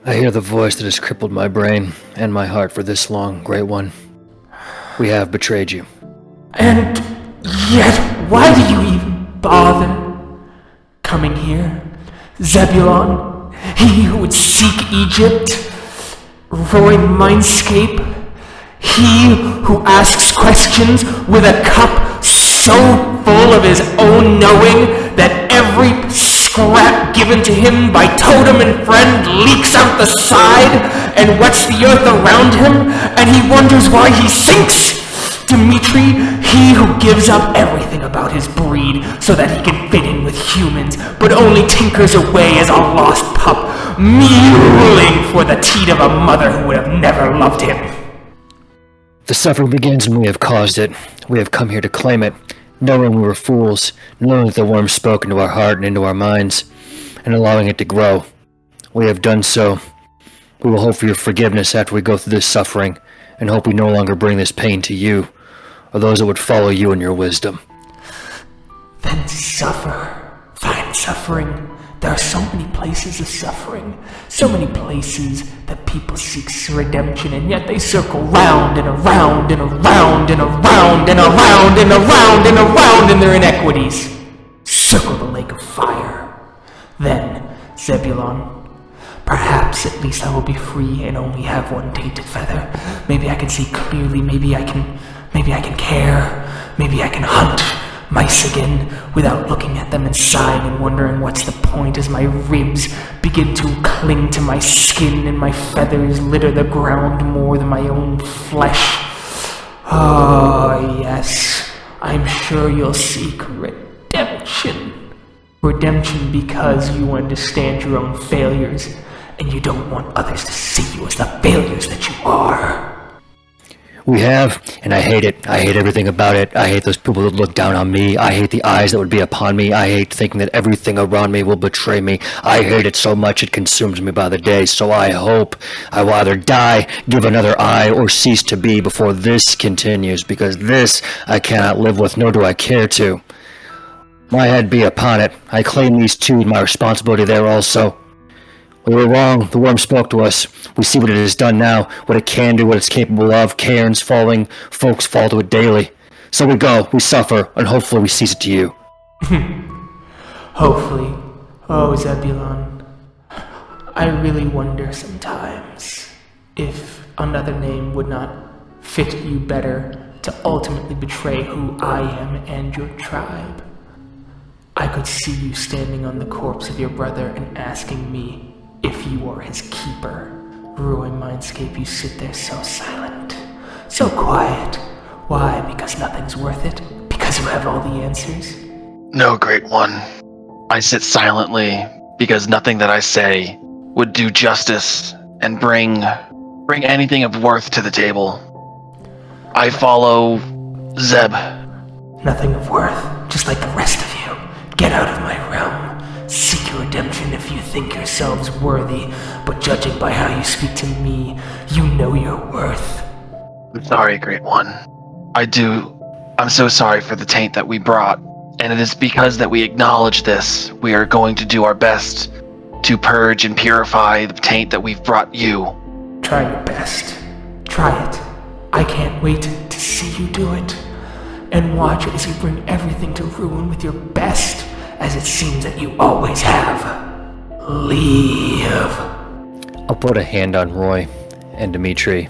I hear the voice that has crippled my brain and my heart for this long, Great One. We have betrayed you. And yet, why do you even bother coming here? Zebulon, he who would seek Egypt, Roy Mindscape, he who asks questions with a cup so full of his own knowing that every scrap given to him by totem and friend leaks out the side and wets the earth around him, and he wonders why he sinks. Dimitri, he who gives up everything about his breed so that he can fit in with humans, but only tinkers away as a lost pup, mewling for the teat of a mother who would have never loved him. The suffering begins when we have caused it. We have come here to claim it, knowing we were fools, knowing that the worm spoke into our heart and into our minds, and allowing it to grow. We have done so, We will hope for your forgiveness after we go through this suffering, and hope we no longer bring this pain to you, or those that would follow you in your wisdom. Then suffer. Find suffering. There are so many places of suffering, so many places that people seek redemption, and yet they circle round and around and around and around and around and around and around in their inequities. Circle the lake of fire. Then, Zebulon, perhaps at least I will be free and only have one tainted feather. Maybe I can see clearly, maybe I can care, maybe I can hunt mice again without looking at them and sighing and wondering what's the point as my ribs begin to cling to my skin and my feathers litter the ground more than my own flesh. Oh, yes, I'm sure you'll seek redemption. Redemption because you understand your own failures and you don't want others to see you as the failures that you are. We have, and I hate it. I hate everything about it. I hate those people that look down on me. I hate the eyes that would be upon me. I hate thinking that everything around me will betray me. I hate it so much it consumes me by the day. So I hope I will either die, give another eye, or cease to be before this continues, because this I cannot live with, nor do I care to. My head be upon it. I claim these two, my responsibility there also. We were wrong. The worm spoke to us. We see what it has done now, what it can do, what it's capable of. Cairns falling, folks fall to it daily. So we go, we suffer, and hopefully we cease it to you. Hopefully. Oh, Zebulon. I really wonder sometimes if another name would not fit you better to ultimately betray who I am and your tribe. I could see you standing on the corpse of your brother and asking me if you are his keeper. Ruin Mindscape, you sit there so silent, so quiet. Why? Because nothing's worth it? Because you have all the answers? No, Great One. I sit silently because nothing that I say would do justice and bring anything of worth to the table. I follow Zeb. Nothing of worth, just like the rest of you. Get out of my realm. Seek your redemption if you think yourselves worthy, but judging by how you speak to me, you know your worth. I'm sorry, Great One. I'm so sorry for the taint that we brought, and it is because that we acknowledge this, we are going to do our best to purge and purify the taint that we've brought you. Try your best. Try it. I can't wait to see you do it. And watch as you bring everything to ruin with your best, as it seems that you always have. Leave. I'll put a hand on Roy and Dimitri,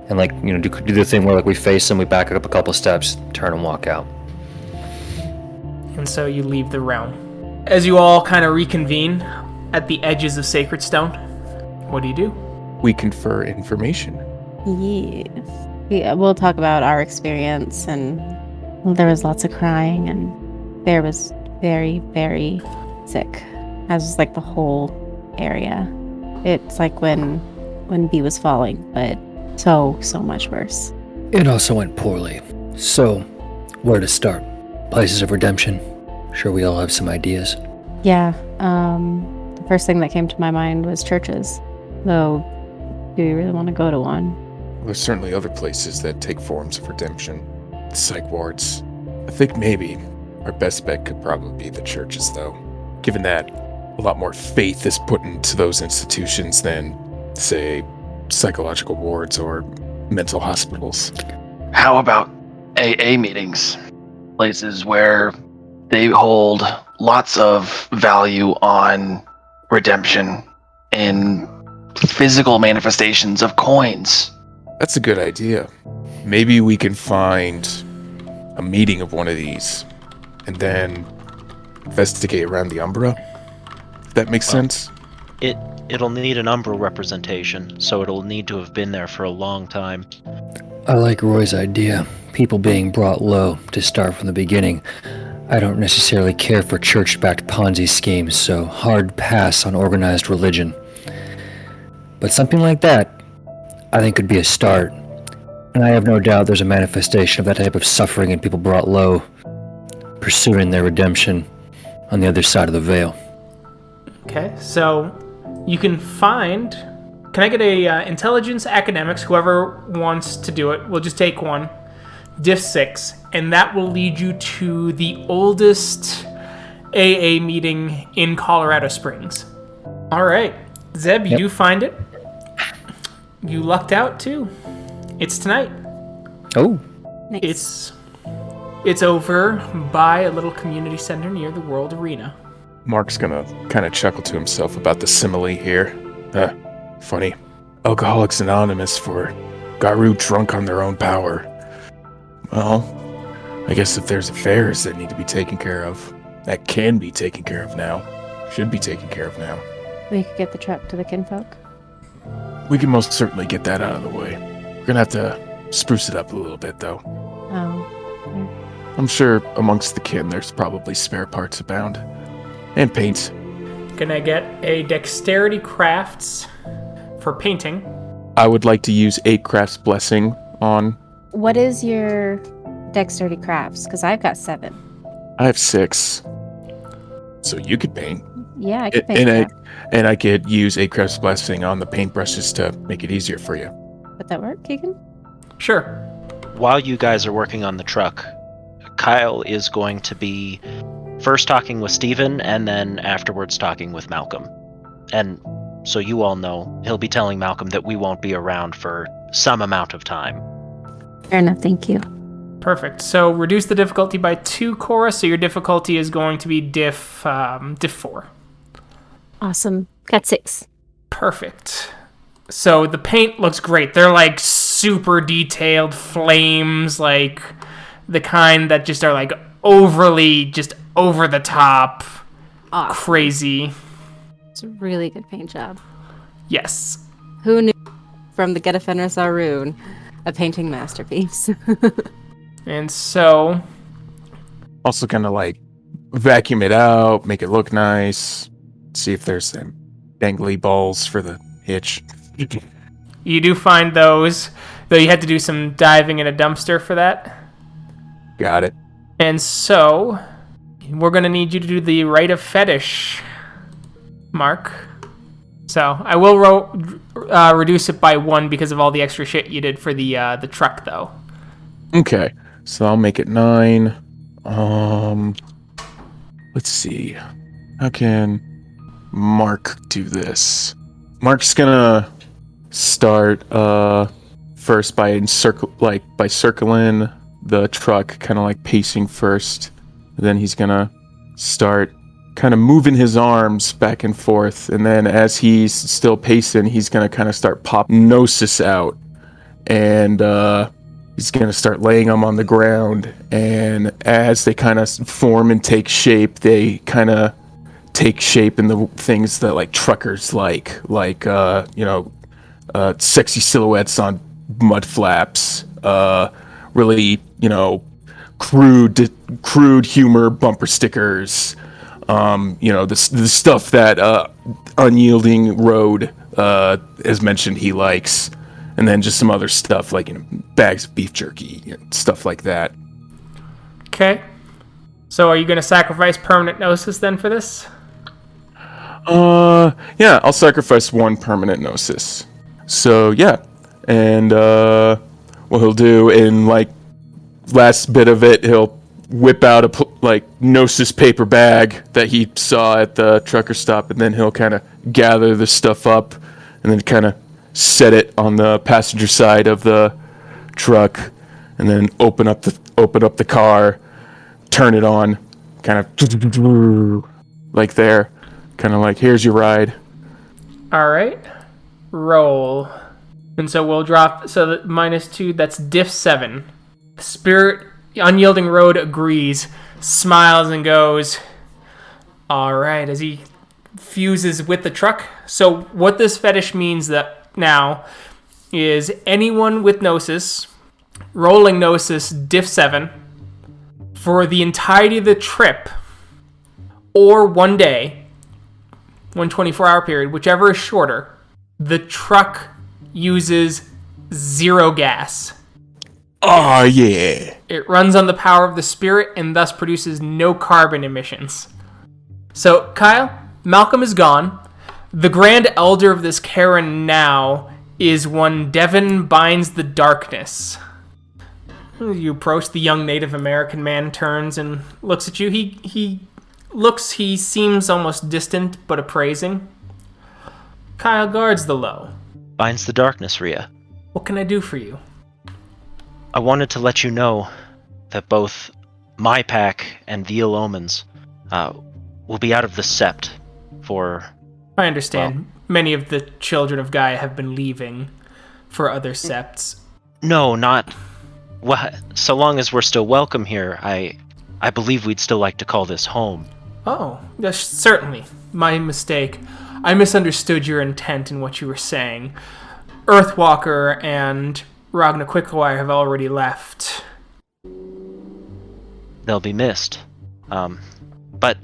and do the thing where we face them, we back up a couple steps, turn and walk out. And so you leave the realm. As you all kind of reconvene at the edges of Sacred Stone, what do? We confer information. Yes. Yeah, we'll talk about our experience, and there was lots of crying, and Bear was very, very sick, as was the whole area. It's like when B was falling, but so much worse. It also went poorly. So, where to start? Places of redemption? Sure we all have some ideas. Yeah, the first thing that came to my mind was churches. Though, do we really want to go to one? There's certainly other places that take forms of redemption. The psych wards. I think maybe our best bet could probably be the churches, though, given that a lot more faith is put into those institutions than, say, psychological wards or mental hospitals. How about AA meetings? Places where they hold lots of value on redemption in physical manifestations of coins. That's a good idea. Maybe we can find a meeting of one of these and then investigate around the Umbra. If that makes sense? It'll need an Umbra representation, so it'll need to have been there for a long time. I like Roy's idea. People being brought low to start from the beginning. I don't necessarily care for church-backed Ponzi schemes, so hard pass on organized religion. But something like that, I think, could be a start. And I have no doubt there's a manifestation of that type of suffering and people brought low, pursuing their redemption on the other side of the veil. Okay, so you can find Can I get a intelligence, academics, whoever wants to do it? We'll just take one. Diff 6, and that will lead you to the oldest AA meeting in Colorado Springs. All right, Zeb, you do find it. You lucked out too. It's tonight. Oh. Nice. It's over by a little community center near the World Arena. Mark's gonna kind of chuckle to himself about the simile here. Funny. Alcoholics Anonymous for Garu drunk on their own power. Well, I guess if there's affairs that need to be taken care of, that can be taken care of now. Should be taken care of now. We could get the truck to the kinfolk. We can most certainly get that out of the way. We're gonna have to spruce it up a little bit, though. Oh. I'm sure amongst the kin there's probably spare parts abound. And paints. Can I get a dexterity crafts for painting? I would like to use 8 crafts blessing on. What is your dexterity crafts? Because I've got 7. I have 6. So you could paint. Yeah, I could paint that. And I could use 8 crafts blessing on the paintbrushes to make it easier for you. Would that work, Keegan? Sure. While you guys are working on the truck, Kyle is going to be first talking with Steven and then afterwards talking with Malcolm. And so you all know, he'll be telling Malcolm that we won't be around for some amount of time. Fair enough, thank you. Perfect. So reduce the difficulty by 2, Cora, so your difficulty is going to be diff 4. Awesome. Got 6. Perfect. So the paint looks great. They're like super detailed flames, like the kind that just are like overly just over the top, Awesome. crazy. It's a really good paint job. Yes. Who knew from the Get a Fenris Rune, a painting masterpiece. And so Also kind of like vacuum it out, make it look nice, see if there's some dangly balls for the hitch. you do find those, though you had to do some diving in a dumpster for that. Got it. And so we're going to need you to do the rite of fetish, Mark. So I will reduce it by 1 because of all the extra shit you did for the truck, though. Okay, so I'll make it 9. Let's see. How can Mark do this? Mark's gonna start first by circling the truck, kind of like pacing first. Then he's gonna start kind of moving his arms back and forth, and then as he's still pacing, he's gonna kind of start pop Gnosis out, and he's gonna start laying them on the ground. And as they kind of form and take shape, they kind of take shape in the things that like truckers like sexy silhouettes on mud flaps, really crude humor bumper stickers. The stuff that Unyielding Road has mentioned he likes, and then just some other stuff like bags of beef jerky, stuff like that. Okay. So are you going to sacrifice permanent gnosis then for this? Yeah, I'll sacrifice 1 permanent gnosis. So yeah, and what he'll do in like last bit of it, he'll whip out a gnosis paper bag that he saw at the trucker stop, and then he'll kind of gather the stuff up and then kind of set it on the passenger side of the truck, and then open up the car, turn it on, kind of like there, kind of like, here's your ride. All right. Roll. And so we'll drop, so that -2, that's diff 7. Spirit Unyielding Road agrees, smiles, and goes, all right, as he fuses with the truck. So what this fetish means that now is anyone with Gnosis, rolling Gnosis diff 7, for the entirety of the trip, or 1 day, 1 24-hour period, whichever is shorter, the truck uses 0 gas. Oh, yeah. It runs on the power of the spirit and thus produces no carbon emissions. So, Kyle, Malcolm is gone. The Grand Elder of this Karen now is one Devon Binds the Darkness. You approach, the young Native American man turns and looks at you. He seems almost distant but appraising. Kyle guards the low. Binds the darkness, Rhea. What can I do for you? I wanted to let you know that both my pack and the Ill Omens will be out of the Sept for... I understand. Many of the children of Gaia have been leaving for other septs. No, not... Well, so long as we're still welcome here, I believe we'd still like to call this home. Oh, yes, certainly. My mistake. I misunderstood your intent in what you were saying. Earthwalker and Ragnar Quickwire have already left. They'll be missed. But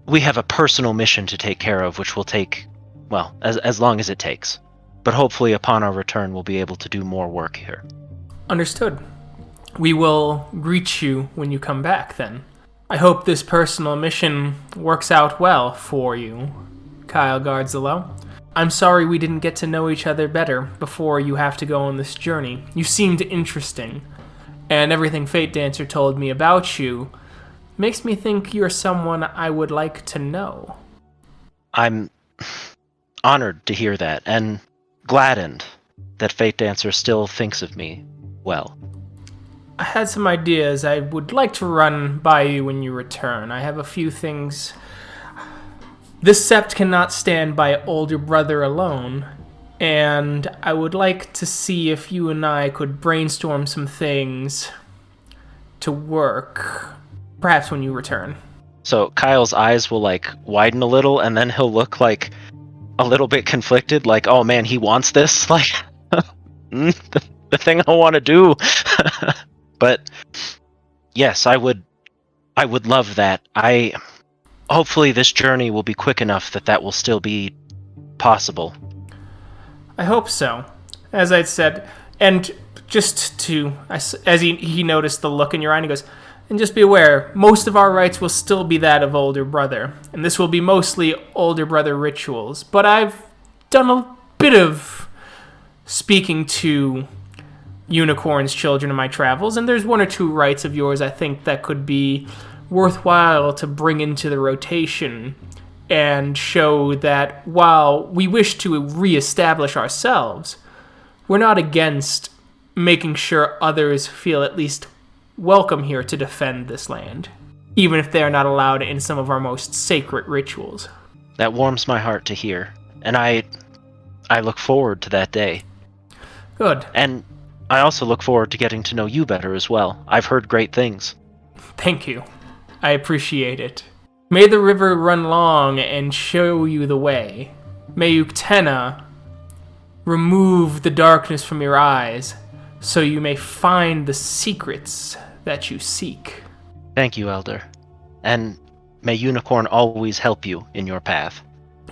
we have a personal mission to take care of, which will take, well, as long as it takes. But hopefully upon our return, we'll be able to do more work here. Understood. We will greet you when you come back, then. I hope this personal mission works out well for you, Kyle Gardzalo. I'm sorry we didn't get to know each other better before you have to go on this journey. You seemed interesting, and everything Fate Dancer told me about you makes me think you're someone I would like to know. I'm honored to hear that, and gladdened that Fate Dancer still thinks of me well. I had some ideas I would like to run by you when you return. I have a few things. This sept cannot stand by older brother alone, and I would like to see if you and I could brainstorm some things to work, perhaps when you return. So Kyle's eyes will widen a little, and then he'll look a little bit conflicted, oh man, he wants this, the thing I want to do. But yes, I would love that. Hopefully this journey will be quick enough that will still be possible. I hope so. As I said, and just to, as he noticed the look in your eye, and he goes, and just be aware, most of our rites will still be that of older brother, and this will be mostly older brother rituals, but I've done a bit of speaking to unicorns' children in my travels, and there's one or two rites of yours I think that could be worthwhile to bring into the rotation and show that while we wish to reestablish ourselves, we're not against making sure others feel at least welcome here to defend this land, even if they are not allowed in some of our most sacred rituals. That warms my heart to hear, and I look forward to that day. Good. And I also look forward to getting to know you better as well. I've heard great things. Thank you. I appreciate it. May the river run long and show you the way. May Uktena remove the darkness from your eyes, so you may find the secrets that you seek. Thank you, Elder. And may Unicorn always help you in your path.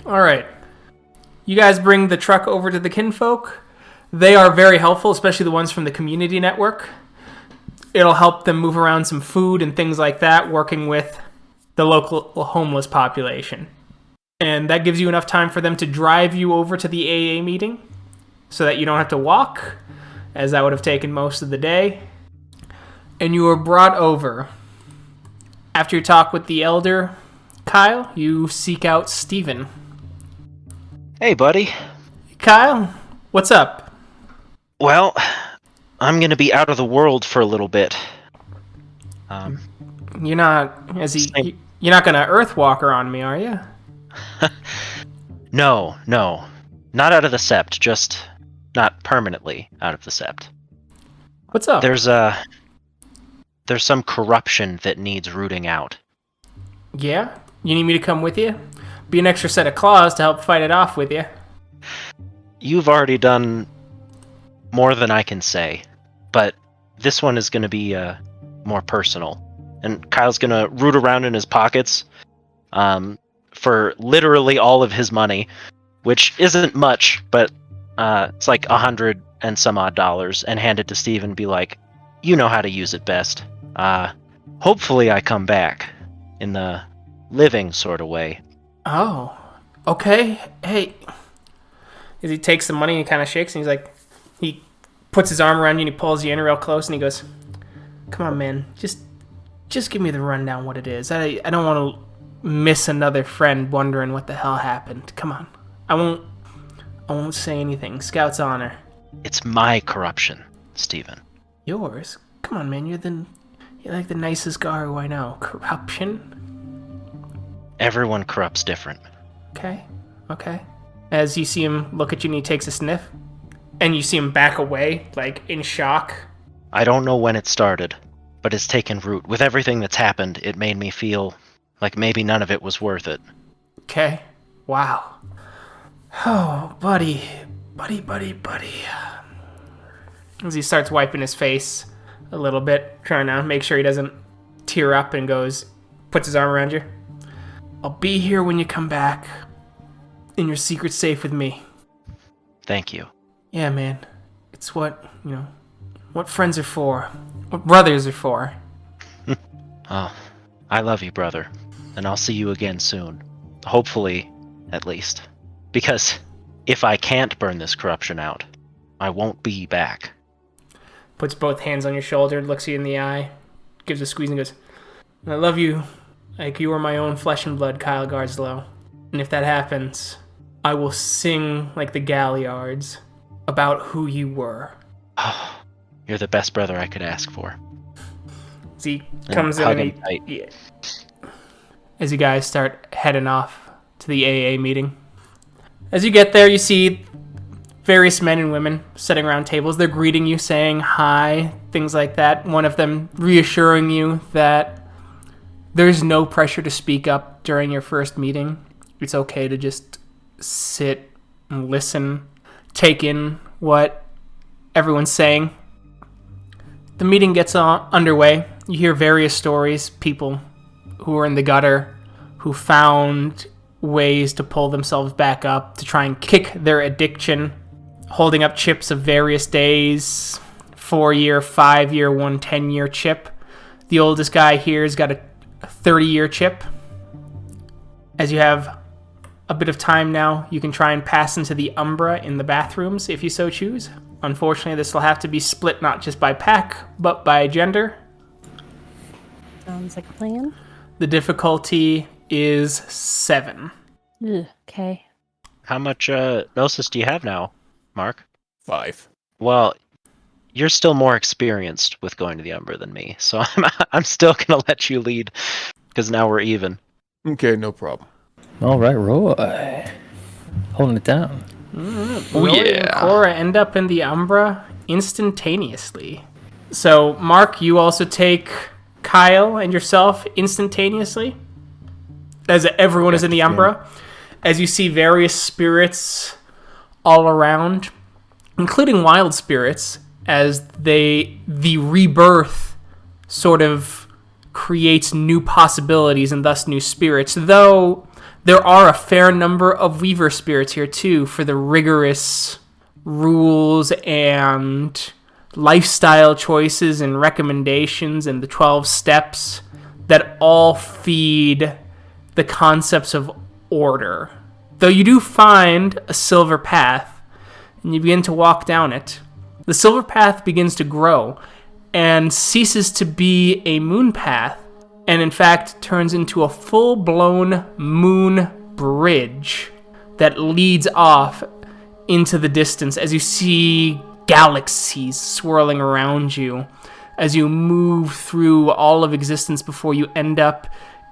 Alright. You guys bring the truck over to the kinfolk. They are very helpful, especially the ones from the community network. It'll help them move around some food and things like that, working with the local homeless population. And that gives you enough time for them to drive you over to the AA meeting so that you don't have to walk, as that would have taken most of the day. And you are brought over. After you talk with the elder, Kyle, you seek out Steven. Hey, buddy. Kyle, what's up? Well, I'm gonna be out of the world for a little bit. You're not gonna Earthwalker on me, are you? No. Not out of the Sept, just not permanently out of the Sept. What's up? There's some corruption that needs rooting out. Yeah? You need me to come with you? Be an extra set of claws to help fight it off with you. You've already done more than I can say, but this one is going to be more personal. And Kyle's going to root around in his pockets for literally all of his money, which isn't much, but it's like $100 and some odd, and hand it to Steve and be like, you know how to use it best. Hopefully I come back in the living sort of way. Oh, Okay, hey. As he takes the money and he kind of shakes and he's like, he puts his arm around you and he pulls you in real close and he goes, come on, man, just give me the rundown what it is. I don't want to miss another friend wondering what the hell happened. Come on. I won't say anything. Scout's honor. It's my corruption, Stephen. Yours? Come on, man, you're like the nicest guy who I know. Corruption? Everyone corrupts different. Okay. As you see him look at you and he takes a sniff, and you see him back away, like, in shock. I don't know when it started, but it's taken root. With everything that's happened, it made me feel like maybe none of it was worth it. Okay. Wow. Oh, buddy. As he starts wiping his face a little bit, trying to make sure he doesn't tear up and puts his arm around you. I'll be here when you come back, and your secret's safe with me. Thank you. Yeah, man. It's what friends are for. What brothers are for. Oh, I love you, brother. And I'll see you again soon. Hopefully, at least. Because if I can't burn this corruption out, I won't be back. Puts both hands on your shoulder, looks you in the eye, gives a squeeze and goes, I love you like you are my own flesh and blood, Kyle Garslow. And if that happens, I will sing like the Galliards about who you were. Oh, you're the best brother I could ask for. As he comes in and as you guys start heading off to the AA meeting. As you get there, you see various men and women sitting around tables. They're greeting you, saying hi, things like that. One of them reassuring you that there's no pressure to speak up during your first meeting. It's okay to just sit and listen, take in what everyone's saying. The meeting gets underway. You hear various stories, people who are in the gutter, who found ways to pull themselves back up, to try and kick their addiction, holding up chips of various days, 4-year, 5-year, 1 10-year chip. The oldest guy here has got a 30-year chip. As you have a bit of time now, you can try and pass into the Umbra in the bathrooms if you so choose. Unfortunately, this will have to be split not just by pack, but by gender. Sounds like a plan. The difficulty is 7. Ugh, okay. How much Gnosis do you have now, Mark? 5. Well, you're still more experienced with going to the Umbra than me, so I'm still going to let you lead, because now we're even. Okay, no problem. All right, Roy. Holding it down. Roy and Cora end up in the Umbra instantaneously. So, Mark, you also take Kyle and yourself instantaneously, as everyone is in the Umbra, as you see various spirits all around, including wild spirits, as the rebirth sort of creates new possibilities and thus new spirits, though there are a fair number of Weaver spirits here too, for the rigorous rules and lifestyle choices and recommendations and the 12 steps that all feed the concepts of order. Though you do find a silver path, and you begin to walk down it, the silver path begins to grow and ceases to be a moon path, and in fact turns into a full-blown moon bridge that leads off into the distance as you see galaxies swirling around you as you move through all of existence before you end up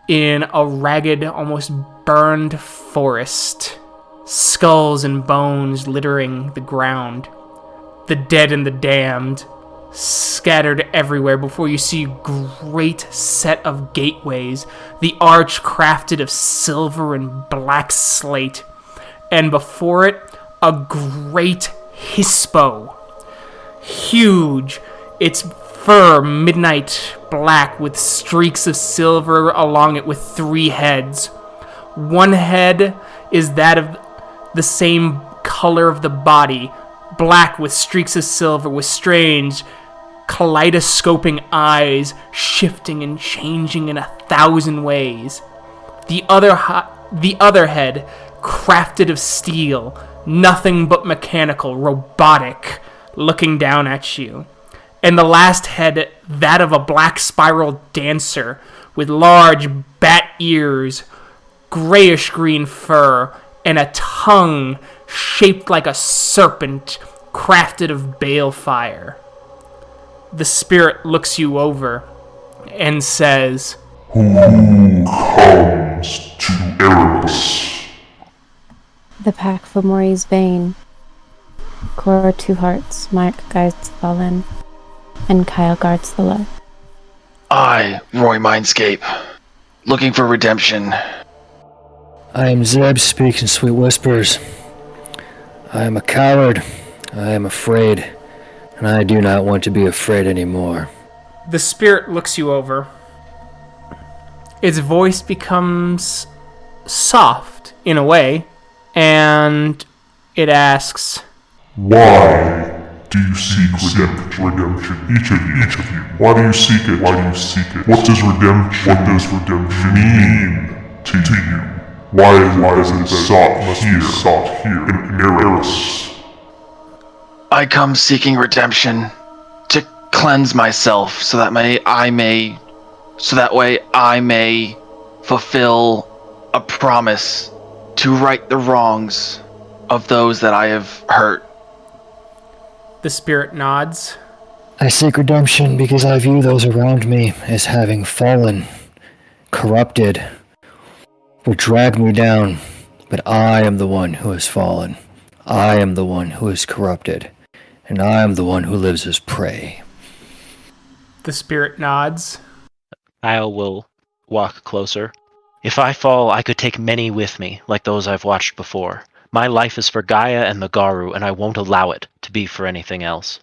in a ragged, almost burned forest. Skulls and bones littering the ground. The dead and the damned scattered everywhere before you see a great set of gateways, the arch crafted of silver and black slate, and before it, a great hispo. Huge, its fur midnight black with streaks of silver along it with 3 heads. One head is that of the same color of the body, black with streaks of silver with strange kaleidoscoping eyes shifting and changing in 1,000 ways. The other head crafted of steel, nothing but mechanical, robotic, looking down at you. And the last head, that of a black spiral dancer with large bat ears, grayish-green fur, and a tongue shaped like a serpent crafted of balefire. The spirit looks you over and says, Who comes to Erebus? The pack for Maurice Bane, Cora Two-Hearts, Mark guides Fallen, and Kyle guards the light. I, Roy Mindscape, looking for redemption. I am Zeb Speaks-in-Sweet-Whispers. I am a coward. I am afraid. And I do not want to be afraid anymore. The spirit looks you over. Its voice becomes soft, in a way, and it asks, Why do you seek redemption? Each of you. Why do you seek it? What does redemption mean to you? Why is it sought here in Erebus? I come seeking redemption to cleanse myself so that way I may fulfill a promise to right the wrongs of those that I have hurt. The spirit nods. I seek redemption because I view those around me as having fallen, corrupted, or dragged me down. But I am the one who has fallen. I am the one who is corrupted. And I am the one who lives as prey. The spirit nods. Kyle will walk closer. If I fall, I could take many with me, like those I've watched before. My life is for Gaia and the Garu, and I won't allow it to be for anything else.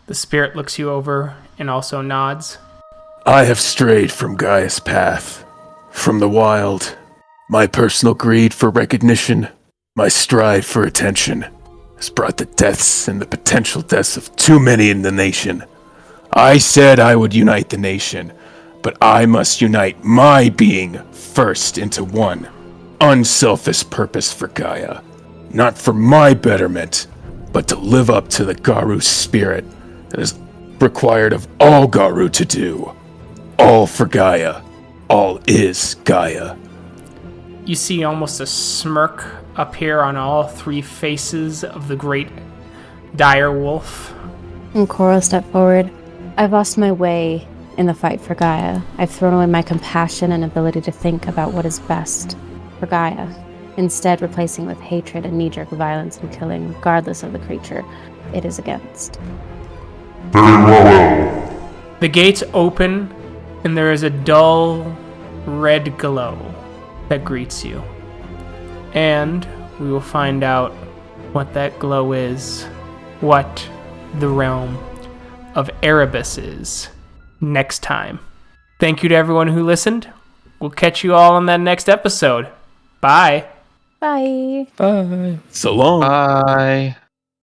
The spirit looks you over and also nods. I have strayed from Gaia's path, from the wild. My personal greed for recognition, my strive for attention, has brought the deaths and the potential deaths of too many in the nation. I said I would unite the nation, but I must unite my being first into one unselfish purpose for Gaia. Not for my betterment, but to live up to the Garu spirit that is required of all Garu to do. All for Gaia. All is Gaia. You see almost a smirk appear on all three faces of the great dire wolf. And Cora stepped forward. I've lost my way in the fight for Gaia. I've thrown away my compassion and ability to think about what is best for Gaia, instead replacing with hatred and knee-jerk violence and killing, regardless of the creature it is against. Very well. The gates open, and there is a dull red glow that greets you. And we will find out what that glow is, what the realm of Erebus is, next time. Thank you to everyone who listened. We'll catch you all on that next episode. Bye. Bye. Bye. So long. Bye.